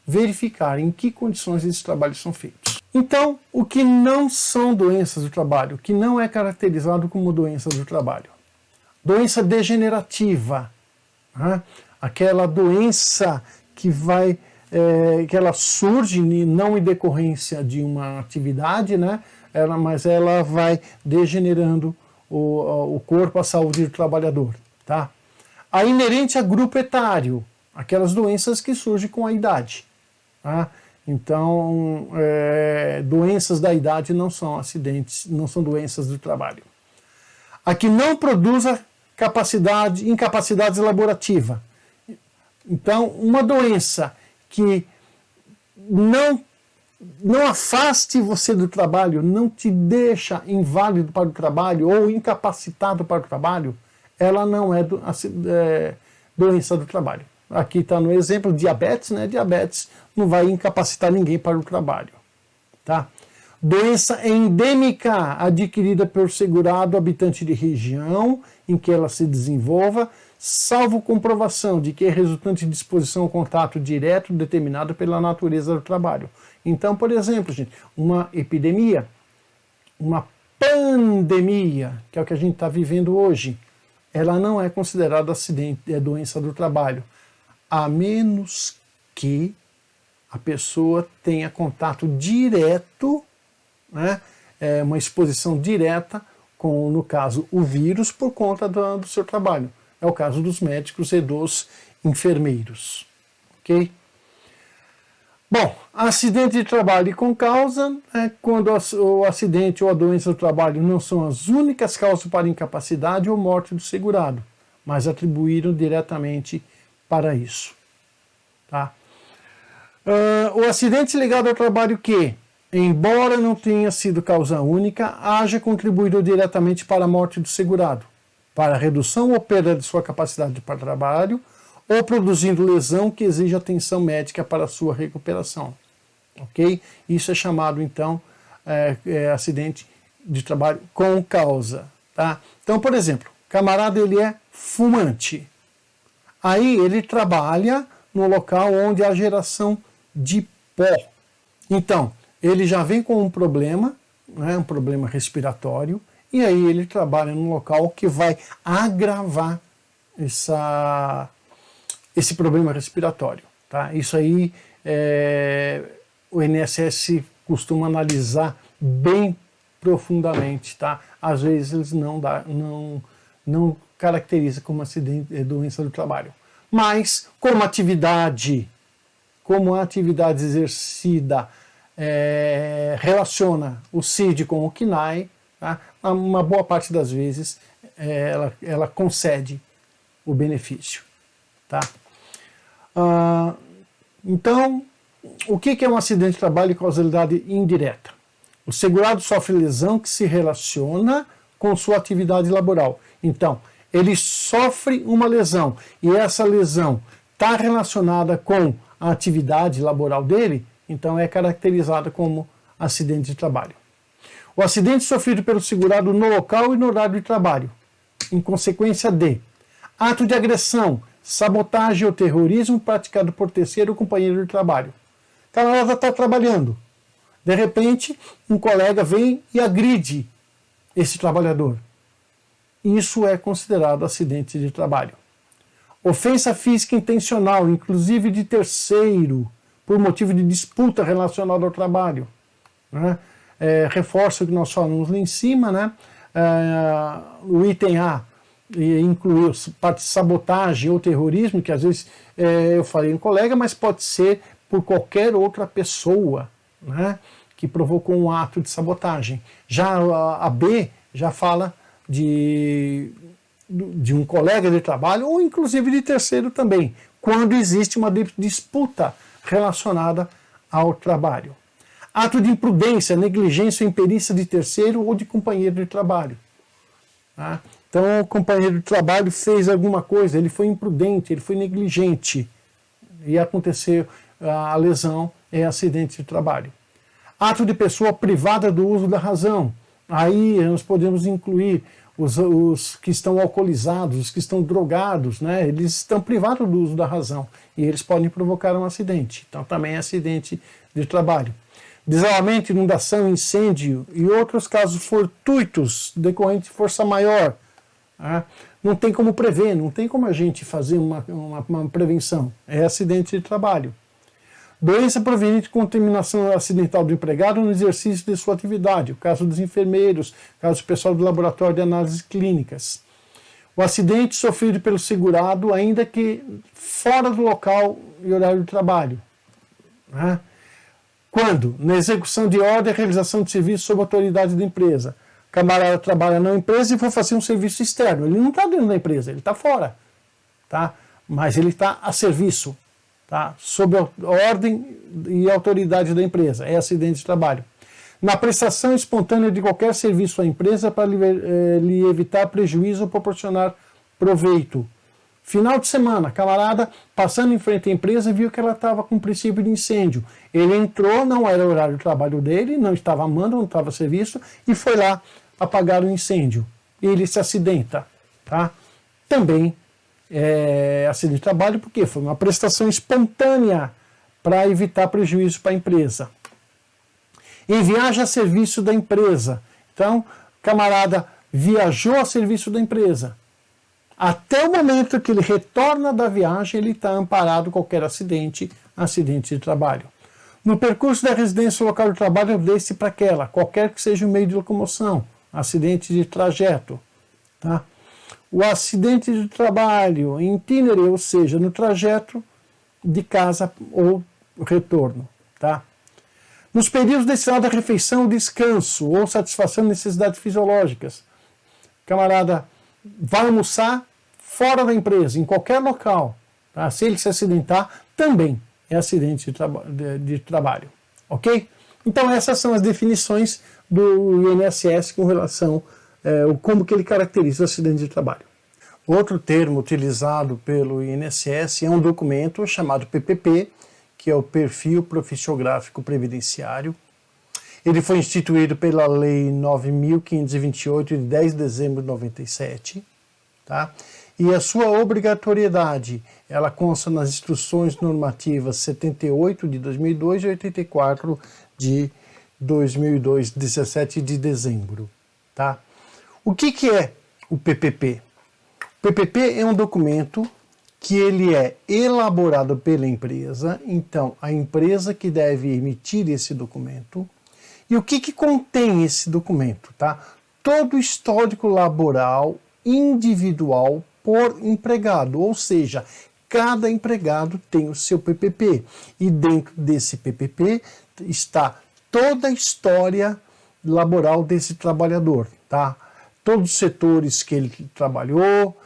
verificar em que condições esses trabalhos são feitos. Então, o que não são doenças do trabalho, o que não é caracterizado como doenças do trabalho? Doença degenerativa, né? Aquela doença que que ela surge não em decorrência de uma atividade, né? Mas ela vai degenerando o corpo, a saúde do trabalhador. Tá? A inerente a grupo etário, aquelas doenças que surgem com a idade. Tá? Então, doenças da idade não são acidentes, não são doenças do trabalho. A que não produza incapacidade laborativa. Então, uma doença que não afaste você do trabalho, não te deixa inválido para o trabalho ou incapacitado para o trabalho, ela não é doença do trabalho. Aqui está no exemplo, diabetes, né? Diabetes não vai incapacitar ninguém para o trabalho. Tá? Doença endêmica adquirida pelo segurado habitante de região em que ela se desenvolva, salvo comprovação de que é resultante de exposição ao contato direto determinado pela natureza do trabalho. Então, por exemplo, gente, uma epidemia, uma pandemia, que é o que a gente está vivendo hoje, ela não é considerada doença do trabalho, a menos que a pessoa tenha contato direto, né, uma exposição direta com, no caso, o vírus por conta do seu trabalho. É o caso dos médicos e dos enfermeiros. Ok? Bom, acidente de trabalho com causa é quando o acidente ou a doença do trabalho não são as únicas causas para incapacidade ou morte do segurado, mas atribuíram diretamente para isso. Tá? O acidente ligado ao trabalho que, embora não tenha sido causa única, haja contribuído diretamente para a morte do segurado, para a redução ou perda de sua capacidade para trabalho, ou produzindo lesão que exige atenção médica para a sua recuperação. Ok? Isso é chamado, então, acidente de trabalho com causa. Tá? Então, por exemplo, o camarada ele é fumante. Aí ele trabalha no local onde há geração de pó. Então, ele já vem com um problema, né, um problema respiratório, e aí ele trabalha num local que vai agravar esse problema respiratório. Tá? Isso aí o INSS costuma analisar bem profundamente, tá? Às vezes eles não caracteriza como acidente, doença do trabalho. Mas, como a atividade exercida relaciona o CID com o CNAE, tá? Uma boa parte das vezes ela concede o benefício. Tá? Então, o que é um acidente de trabalho e causalidade indireta? O segurado sofre lesão que se relaciona com sua atividade laboral. Então, ele sofre uma lesão e essa lesão está relacionada com a atividade laboral dele, então é caracterizada como acidente de trabalho. O acidente sofrido pelo segurado no local e no horário de trabalho, em consequência de ato de agressão, sabotagem ou terrorismo praticado por terceiro ou companheiro de trabalho. O camarada está trabalhando. De repente, um colega vem e agride esse trabalhador. Isso é considerado acidente de trabalho. Ofensa física intencional, inclusive de terceiro, por motivo de disputa relacionada ao trabalho. Né? Reforço o que nós falamos lá em cima, né? O item A incluiu parte de sabotagem ou terrorismo, que às vezes eu falei em colega, mas pode ser por qualquer outra pessoa, né? Que provocou um ato de sabotagem. Já a B já fala de um colega de trabalho ou inclusive de terceiro também, quando existe uma disputa relacionada ao trabalho. Ato de imprudência, negligência ou imperícia de terceiro ou de companheiro de trabalho. Tá? Então o companheiro de trabalho fez alguma coisa, ele foi imprudente, ele foi negligente e aconteceu a lesão, é acidente de trabalho. Ato de pessoa privada do uso da razão. Aí nós podemos incluir os que estão alcoolizados, os que estão drogados, né? Eles estão privados do uso da razão e eles podem provocar um acidente. Então também é acidente de trabalho. Desabamento, inundação, incêndio e outros casos fortuitos decorrentes de força maior. Né? Não tem como prever, não tem como a gente fazer uma prevenção. É acidente de trabalho. Doença proveniente de contaminação acidental do empregado no exercício de sua atividade, o caso dos enfermeiros, o caso do pessoal do laboratório de análises clínicas. O acidente sofrido pelo segurado, ainda que fora do local e horário de trabalho. Né? Quando? Na execução de ordem e realização de serviço sob autoridade da empresa. O camarada trabalha na empresa e for fazer um serviço externo. Ele não está dentro da empresa, ele está fora. Tá? Mas ele está a serviço. Tá? Sob a ordem e autoridade da empresa, é acidente de trabalho. Na prestação espontânea de qualquer serviço à empresa para lhe evitar prejuízo ou proporcionar proveito. Final de semana, camarada passando em frente à empresa viu que ela estava com princípio de incêndio. Ele entrou, não era o horário de trabalho dele, não estava amando, não estava a serviço, e foi lá apagar o incêndio. Ele se acidenta. Tá? Também acidente de trabalho, porque foi uma prestação espontânea para evitar prejuízo para a empresa. Em viagem a serviço da empresa. Então, camarada viajou a serviço da empresa. Até o momento que ele retorna da viagem, ele está amparado qualquer acidente de trabalho. No percurso da residência local de trabalho, desse para aquela, qualquer que seja o meio de locomoção, acidente de trajeto. Tá? O acidente de trabalho em itinerary, ou seja, no trajeto de casa ou retorno. Tá? Nos períodos destinados à refeição, descanso ou satisfação de necessidades fisiológicas. Camarada vai almoçar fora da empresa, em qualquer local. Tá? Se ele se acidentar, também é acidente de trabalho. Ok? Então essas são as definições do INSS com relação como que ele caracteriza o acidente de trabalho. Outro termo utilizado pelo INSS é um documento chamado PPP, que é o Perfil Profissiográfico Previdenciário. Ele foi instituído pela Lei 9.528, de 10 de dezembro de 97. Tá? E a sua obrigatoriedade, ela consta nas instruções normativas 78 de 2002 e 84 de 2002, 17 de dezembro. Tá? O que é o PPP? O PPP é um documento que ele é elaborado pela empresa, então a empresa que deve emitir esse documento. E o que contém esse documento? Tá? Todo o histórico laboral individual por empregado, ou seja, cada empregado tem o seu PPP e dentro desse PPP está toda a história laboral desse trabalhador, tá? Todos os setores que ele trabalhou,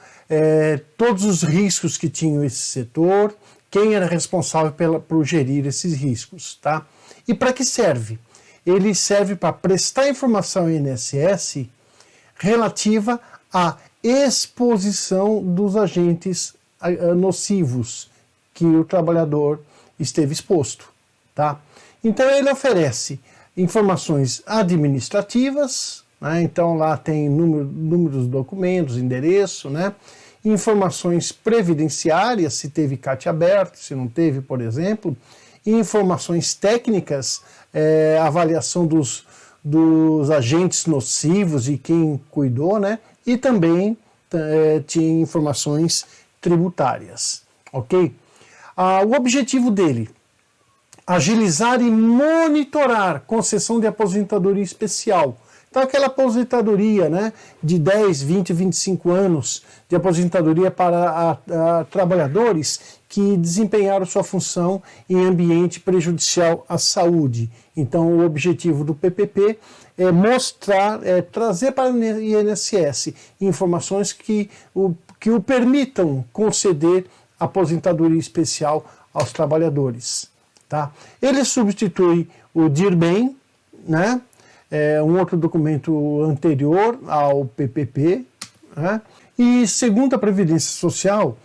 todos os riscos que tinha esse setor, quem era responsável por gerir esses riscos, tá? E para que serve? Ele serve para prestar informação ao INSS relativa à exposição dos agentes nocivos que o trabalhador esteve exposto, tá? Então ele oferece informações administrativas, né? Então lá tem número dos documentos, endereço, né? Informações previdenciárias, se teve CAT aberto, se não teve, por exemplo, informações técnicas, avaliação dos agentes nocivos e quem cuidou, né? E também tinha informações tributárias, ok? O objetivo dele, agilizar e monitorar concessão de aposentadoria especial. Então aquela aposentadoria, né, de 10, 20, 25 anos de aposentadoria para trabalhadores que desempenharam sua função em ambiente prejudicial à saúde. Então o objetivo do PPP é mostrar, trazer para o INSS informações que o permitam conceder aposentadoria especial aos trabalhadores. Tá? Ele substitui o DIRBEM, né? Um outro documento anterior ao PPP, né? E segundo a Previdência Social,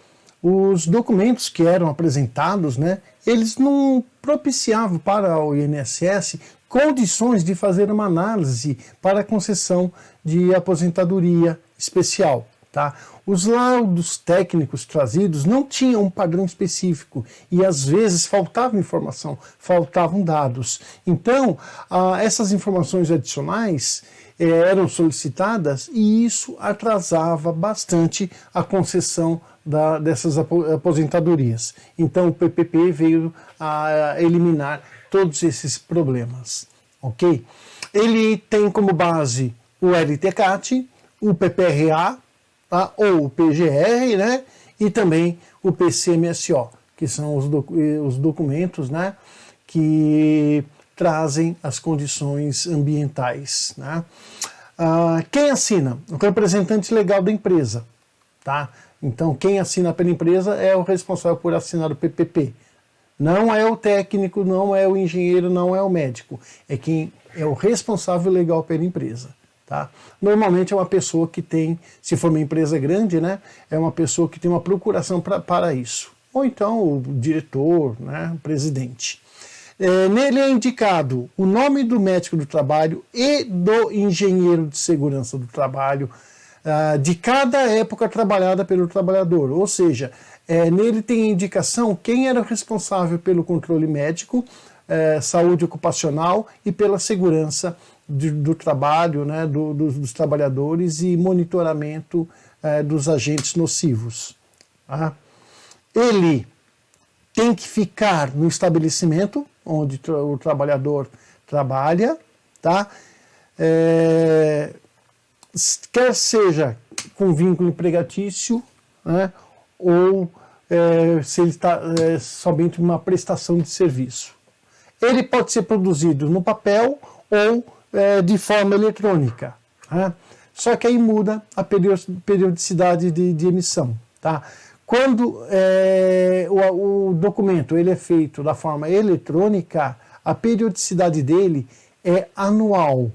os documentos que eram apresentados, né, eles não propiciavam para o INSS condições de fazer uma análise para a concessão de aposentadoria especial. Tá? Os laudos técnicos trazidos não tinham um padrão específico e às vezes faltava informação, faltavam dados. Então, essas informações adicionais eram solicitadas e isso atrasava bastante a concessão dessas aposentadorias. Então, o PPP veio a eliminar todos esses problemas. Ok? Ele tem como base o LTCAT, o PPRA, tá? Ou o PGR, né? E também o PCMSO, que são os documentos, né, que trazem as condições ambientais. Né? Quem assina? O representante legal da empresa. Tá? Então, quem assina pela empresa é o responsável por assinar o PPP. Não é o técnico, não é o engenheiro, não é o médico. É quem é o responsável legal pela empresa. Tá? Normalmente é uma pessoa que tem, se for uma empresa grande, né, é uma pessoa que tem uma procuração para isso. Ou então o diretor, né, o presidente. Nele é indicado o nome do médico do trabalho e do engenheiro de segurança do trabalho de cada época trabalhada pelo trabalhador. Ou seja, nele tem a indicação quem era o responsável pelo controle médico, saúde ocupacional e pela segurança do trabalho, né, dos trabalhadores e monitoramento dos agentes nocivos. Tá? Ele tem que ficar no estabelecimento onde o trabalhador trabalha, tá? Quer seja com vínculo empregatício, né, ou se ele está somente uma prestação de serviço. Ele pode ser produzido no papel ou de forma eletrônica. Né? Só que aí muda a periodicidade de emissão. Tá? Quando o documento ele é feito da forma eletrônica, a periodicidade dele é anual.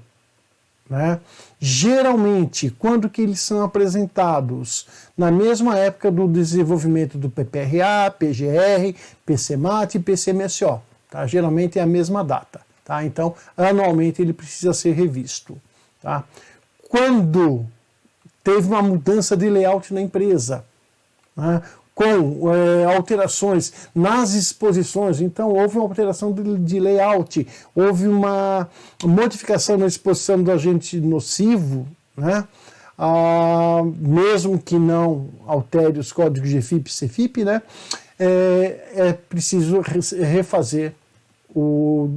Né? Geralmente, quando que eles são apresentados? Na mesma época do desenvolvimento do PPRA, PGR, PCMAT e PCMSO. Tá? Geralmente é a mesma data. Tá? Então, anualmente ele precisa ser revisto. Tá? Quando teve uma mudança de layout na empresa, né, com alterações nas exposições, então houve uma alteração de layout, houve uma modificação na exposição do agente nocivo, né, mesmo que não altere os códigos GFIP e CFIP, né, é preciso refazer o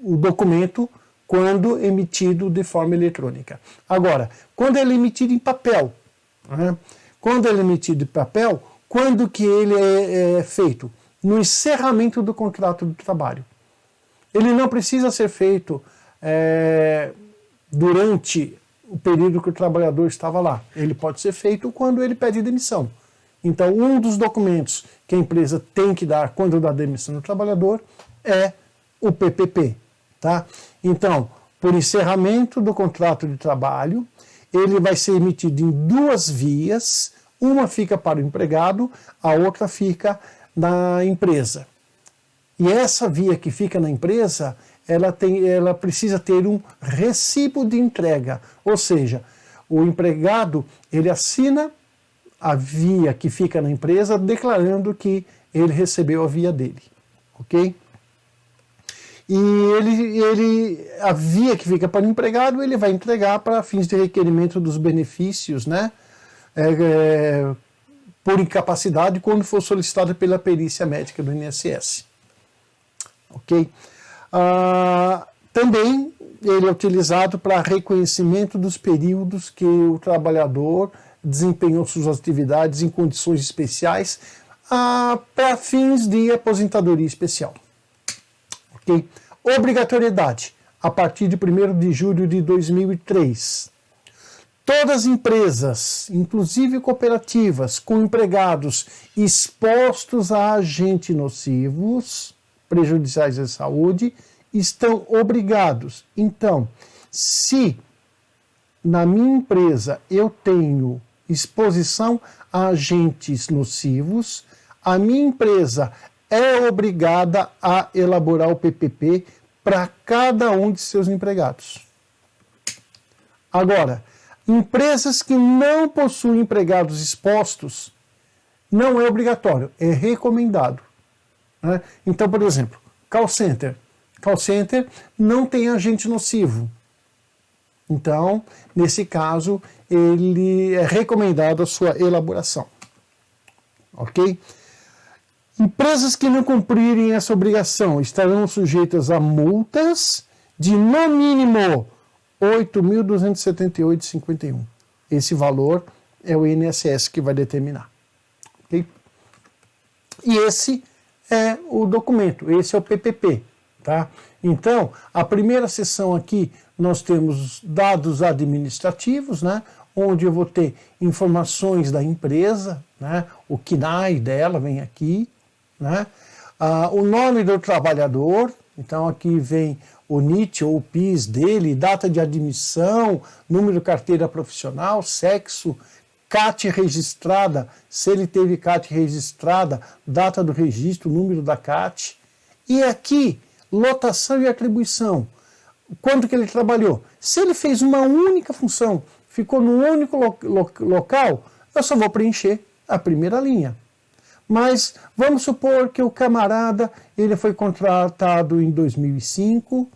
documento quando emitido de forma eletrônica. Agora, quando ele é emitido em papel, né, quando que ele é feito? No encerramento do contrato de trabalho. Ele não precisa ser feito durante o período que o trabalhador estava lá. Ele pode ser feito quando ele pede demissão. Então, um dos documentos que a empresa tem que dar quando dá demissão do trabalhador é o PPP. Tá? Então, por encerramento do contrato de trabalho, ele vai ser emitido em duas vias. Uma fica para o empregado, a outra fica na empresa. E essa via que fica na empresa, ela precisa ter um recibo de entrega. Ou seja, o empregado ele assina a via que fica na empresa, declarando que ele recebeu a via dele. Ok? E a via que fica para o empregado, ele vai entregar para fins de requerimento dos benefícios, né? Por incapacidade, quando for solicitada pela perícia médica do INSS. Ok? Também ele é utilizado para reconhecimento dos períodos que o trabalhador desempenhou suas atividades em condições especiais para fins de aposentadoria especial. Okay? Obrigatoriedade, a partir de 1º de julho de 2003. Todas as empresas, inclusive cooperativas, com empregados expostos a agentes nocivos, prejudiciais à saúde, estão obrigados. Então, se na minha empresa eu tenho exposição a agentes nocivos, a minha empresa é obrigada a elaborar o PPP para cada um de seus empregados. Agora, empresas que não possuem empregados expostos, não é obrigatório, é recomendado. Né? Então, por exemplo, call center. Call center não tem agente nocivo. Então, nesse caso, ele é recomendado a sua elaboração. Ok? Empresas que não cumprirem essa obrigação estarão sujeitas a multas de, no mínimo, R$ 8.278,51. Esse valor é o INSS que vai determinar. Okay? E esse é o documento, esse é o PPP. Tá? Então, a primeira seção aqui, nós temos dados administrativos, né? Onde eu vou ter informações da empresa, né? O CNAE dela vem aqui, né? O nome do trabalhador, então aqui vem o NIT ou o PIS dele, data de admissão, número de carteira profissional, sexo, CAT registrada, se ele teve CAT registrada, data do registro, número da CAT. E aqui, lotação e atribuição. Quanto que ele trabalhou? Se ele fez uma única função, ficou num único local, eu só vou preencher a primeira linha. Mas vamos supor que o camarada ele foi contratado em 2005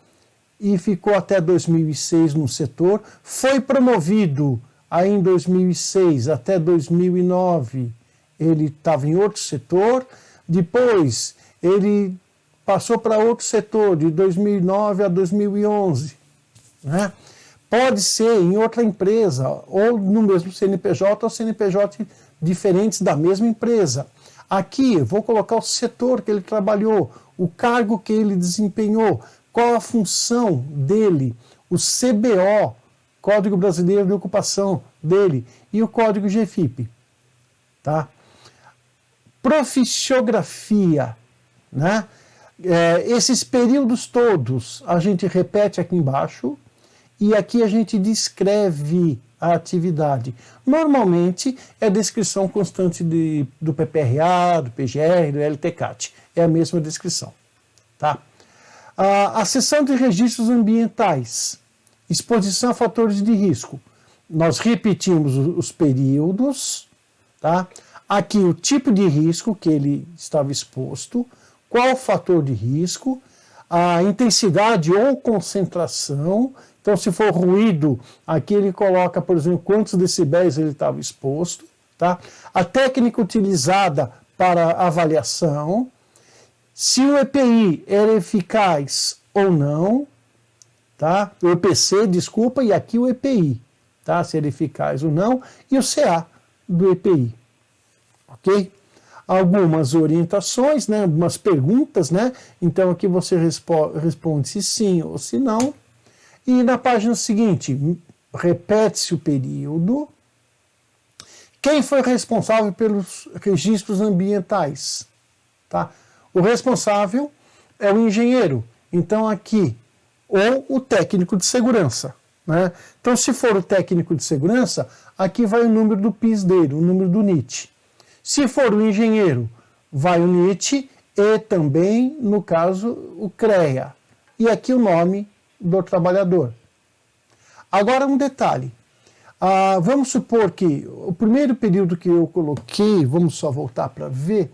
e ficou até 2006 no setor, foi promovido aí em 2006 até 2009, ele estava em outro setor, depois ele passou para outro setor de 2009 a 2011. Né? Pode ser em outra empresa, ou no mesmo CNPJ, ou CNPJ diferentes da mesma empresa. Aqui, vou colocar o setor que ele trabalhou, o cargo que ele desempenhou, qual a função dele, o CBO, Código Brasileiro de Ocupação dele, e o código GFIP. Tá? Proficiografia, né? Esses períodos todos a gente repete aqui embaixo e aqui a gente descreve a atividade. Normalmente é descrição constante do PPRA, do PGR, do LTCAT. É a mesma descrição. Tá? A seção de registros ambientais, exposição a fatores de risco. Nós repetimos os períodos, tá? Aqui o tipo de risco que ele estava exposto, qual o fator de risco, a intensidade ou concentração. Então, se for ruído, aqui ele coloca, por exemplo, quantos decibéis ele estava exposto. Tá? A técnica utilizada para avaliação, se o EPI era eficaz ou não, tá? O EPC, desculpa, e aqui o EPI, tá? Se era eficaz ou não, e o CA do EPI, ok? Algumas orientações, né? Algumas perguntas, né? Então aqui você responde se sim ou se não, e na página seguinte, repete-se o período. Quem foi responsável pelos registros ambientais? Tá? O responsável é o engenheiro. Então, aqui, ou o técnico de segurança. Né? Então, se for o técnico de segurança, aqui vai o número do PIS dele, o número do NIT. Se for o engenheiro, vai o NIT e também, no caso, o CREA. E aqui o nome do trabalhador. Agora, um detalhe. Vamos supor que o primeiro período que eu coloquei, vamos só voltar para ver,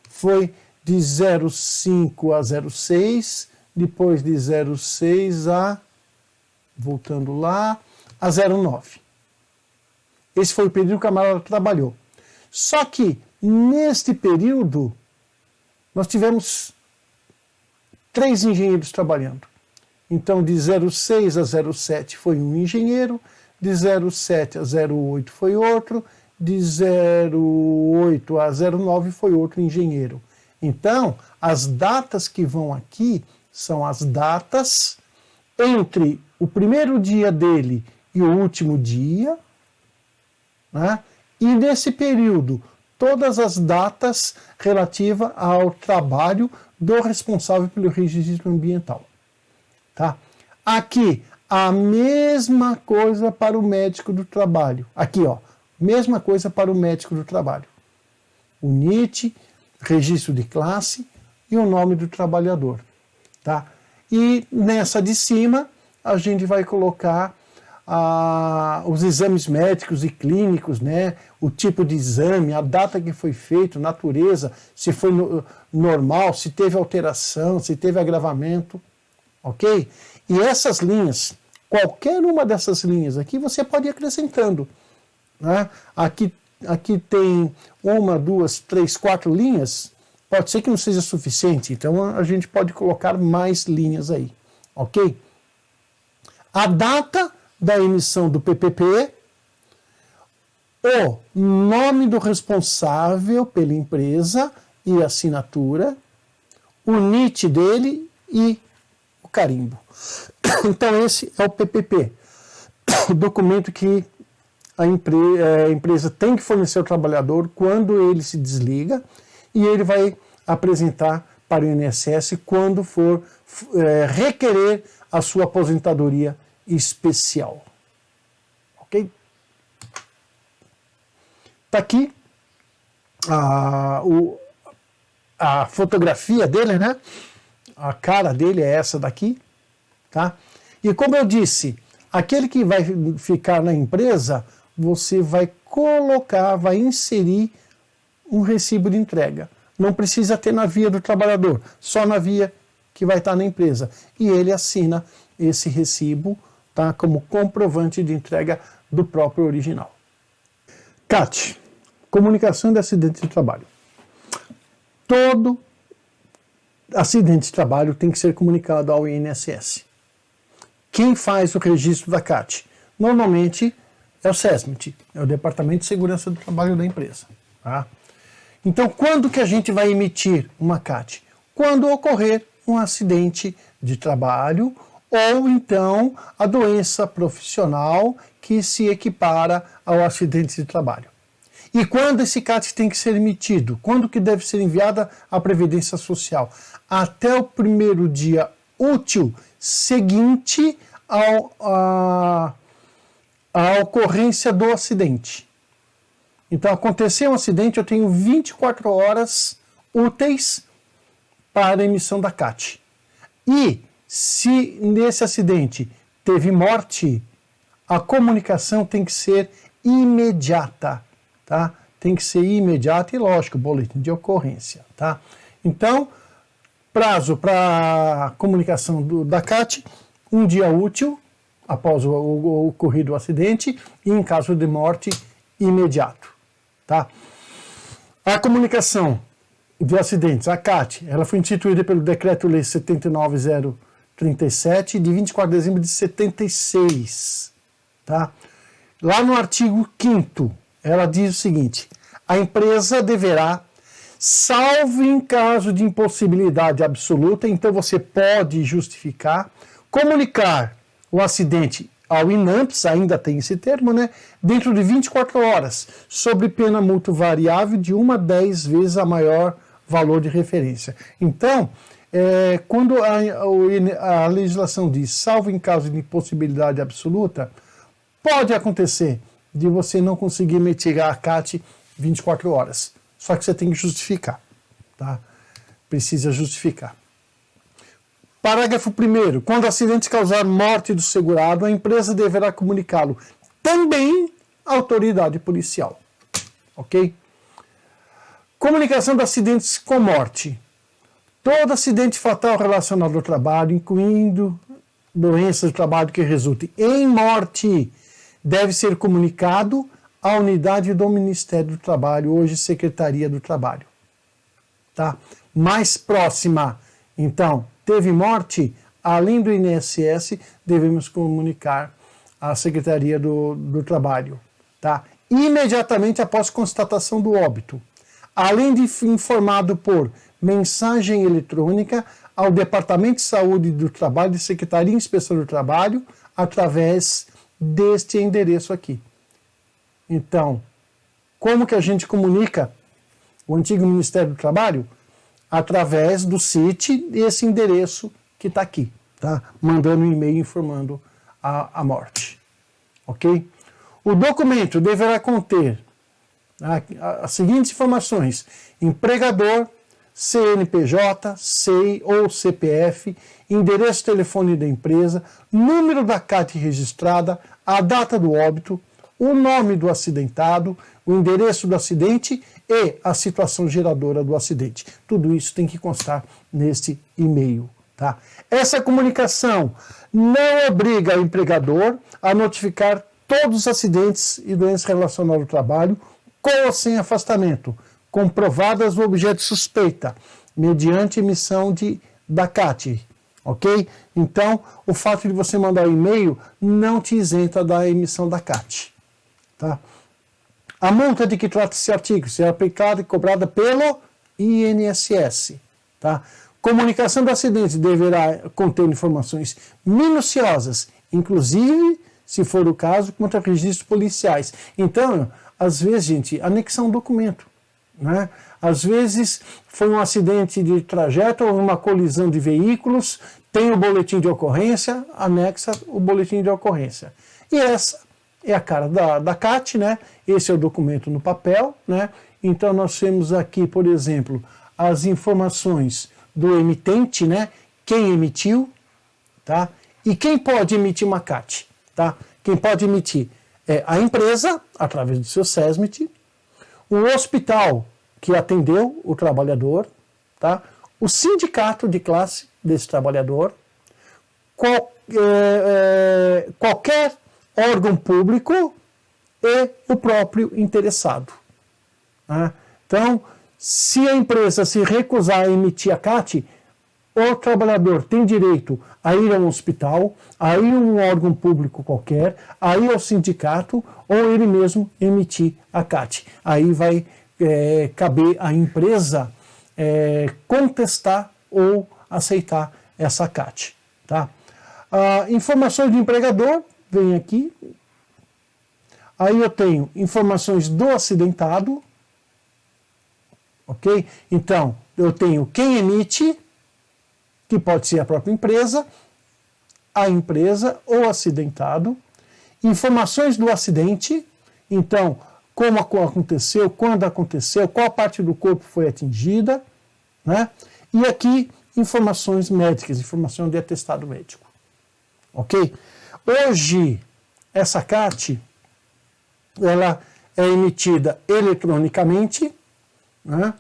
foi de 05 a 06, depois de 06 a, voltando lá, a 09. Esse foi o período que o camarada trabalhou. Só que, neste período, nós tivemos 3 engenheiros trabalhando. Então, de 06 a 07 foi um engenheiro, de 07 a 08 foi outro, de 08 a 09 foi outro engenheiro. Então, as datas que vão aqui são as datas entre o primeiro dia dele e o último dia, né? E nesse período, todas as datas relativas ao trabalho do responsável pelo registro ambiental. Tá? Aqui, a mesma coisa para o médico do trabalho. Aqui, ó, mesma coisa para o médico do trabalho. O NIT, registro de classe e o nome do trabalhador. Tá? E nessa de cima, a gente vai colocar os exames médicos e clínicos, né? O tipo de exame, a data que foi feito, natureza, se foi normal, se teve alteração, se teve agravamento, ok? E essas linhas, qualquer uma dessas linhas aqui, você pode ir acrescentando. Né? Aqui tem 1, 2, 3, 4 linhas, pode ser que não seja suficiente, então a gente pode colocar mais linhas aí, ok? A data da emissão do PPP, o nome do responsável pela empresa e assinatura, o NIT dele e o carimbo. Então esse é o PPP, o documento que a empresa tem que fornecer ao trabalhador quando ele se desliga e ele vai apresentar para o INSS quando for requerer a sua aposentadoria especial. Ok? Está aqui a fotografia dele, né? A cara dele é essa daqui, tá? E como eu disse, aquele que vai ficar na empresa, você vai colocar, vai inserir um recibo de entrega. Não precisa ter na via do trabalhador, só na via que vai estar na empresa. E ele assina esse recibo, tá, como comprovante de entrega do próprio original. CAT, comunicação de acidente de trabalho. Todo acidente de trabalho tem que ser comunicado ao INSS. Quem faz o registro da CAT? Normalmente é o SESMIT, é o Departamento de Segurança do Trabalho da empresa. Tá? Então, quando que a gente vai emitir uma CAT? Quando ocorrer um acidente de trabalho ou então a doença profissional que se equipara ao acidente de trabalho. E quando esse CAT tem que ser emitido? Quando que deve ser enviada à Previdência Social? Até o primeiro dia útil seguinte à ocorrência do acidente. Então, aconteceu um acidente, eu tenho 24 horas úteis para a emissão da CAT. E se nesse acidente teve morte, a comunicação tem que ser imediata, tá? Tem que ser imediata e, lógico, boletim de ocorrência, tá? Então, Prazo para comunicação da CAT, 1 dia útil após o ocorrido o acidente e em caso de morte, imediato. Tá? A comunicação de acidentes, a CAT, ela foi instituída pelo Decreto-Lei 79.037, de 24 de dezembro de 76. Tá? Lá no artigo 5º, ela diz o seguinte: a empresa deverá, salvo em caso de impossibilidade absoluta, então você pode justificar, comunicar o acidente ao INAMPS, ainda tem esse termo, né, dentro de 24 horas, sob pena multa variável de 1 a 10 vezes a maior valor de referência. Então, quando a legislação diz, salvo em caso de impossibilidade absoluta, pode acontecer de você não conseguir mitigar a CAT 24 horas. Só que você tem que justificar. Tá? Precisa justificar. Parágrafo 1º. Quando o acidente causar morte do segurado, a empresa deverá comunicá-lo também à autoridade policial. Ok? Comunicação de acidentes com morte. Todo acidente fatal relacionado ao trabalho, incluindo doenças do trabalho que resultem em morte, deve ser comunicado à unidade do Ministério do Trabalho, hoje Secretaria do Trabalho. Tá? Mais próxima, então, teve morte, além do INSS, devemos comunicar à Secretaria do Trabalho. Tá? Imediatamente após constatação do óbito, além de informado por mensagem eletrônica ao Departamento de Saúde do Trabalho, de Secretaria de Inspeção do Trabalho, através deste endereço aqui. Então, como que a gente comunica o antigo Ministério do Trabalho? Através do CIT, esse endereço que está aqui, tá? Mandando um e-mail informando a morte. Ok? O documento deverá conter as seguintes informações: empregador, CNPJ, SEI ou CPF, endereço telefone da empresa, número da CAT registrada, a data do óbito, o nome do acidentado, o endereço do acidente e a situação geradora do acidente. Tudo isso tem que constar nesse e-mail. Tá? Essa comunicação não obriga o empregador a notificar todos os acidentes e doenças relacionadas ao trabalho com ou sem afastamento, comprovadas o objeto suspeita, mediante emissão da CAT. Ok? Então, o fato de você mandar o e-mail não te isenta da emissão da CAT. Tá? A multa de que trata esse artigo será aplicada e cobrada pelo INSS. Tá? Comunicação do acidente deverá conter informações minuciosas, inclusive, se for o caso, contra registros policiais. Então, às vezes, gente, anexa um documento. Né? Às vezes foi um acidente de trajeto ou uma colisão de veículos, tem o boletim de ocorrência, anexa o boletim de ocorrência. E essa é a cara da CAT, né? Esse é o documento no papel, né? Então nós temos aqui, por exemplo, as informações do emitente, né? Quem emitiu, tá? E quem pode emitir uma CAT, tá? Quem pode emitir é a empresa, através do seu SESMIT, o hospital que atendeu o trabalhador, tá? O sindicato de classe desse trabalhador, qualquer órgão público e o próprio interessado. Né? Então, se a empresa se recusar a emitir a CAT, o trabalhador tem direito a ir a um hospital, a ir a um órgão público qualquer, a ir ao sindicato ou ele mesmo emitir a CAT. Aí vai caber à empresa contestar ou aceitar essa CAT. Tá? Informações do empregador, vem aqui. Aí eu tenho informações do acidentado. Ok? Então, eu tenho quem emite, que pode ser a própria empresa, a empresa ou acidentado. Informações do acidente, então, como aconteceu, quando aconteceu, qual parte do corpo foi atingida, né? E aqui, informações médicas, informação de atestado médico. Ok? Hoje, essa CAT, ela é emitida eletronicamente, né?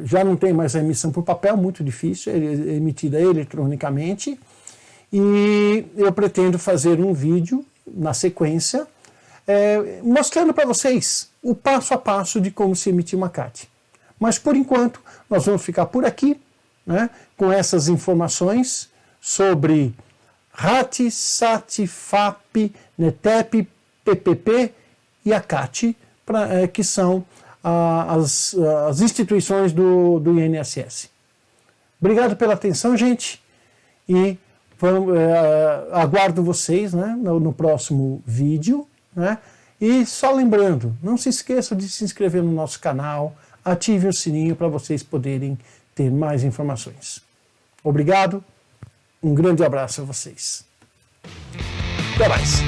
já não tem mais a emissão por papel, muito difícil, é emitida eletronicamente. E eu pretendo fazer um vídeo na sequência mostrando para vocês o passo a passo de como se emitir uma CAT. Mas por enquanto nós vamos ficar por aqui, né, com essas informações sobre RAT, SAT, FAP, NETEP, PPP e a CAT, que são as instituições do INSS. Obrigado pela atenção, gente, e aguardo vocês, né, no próximo vídeo, né? E só lembrando, não se esqueça de se inscrever no nosso canal, ative o sininho para vocês poderem ter mais informações. Obrigado, um grande abraço a vocês. Até mais.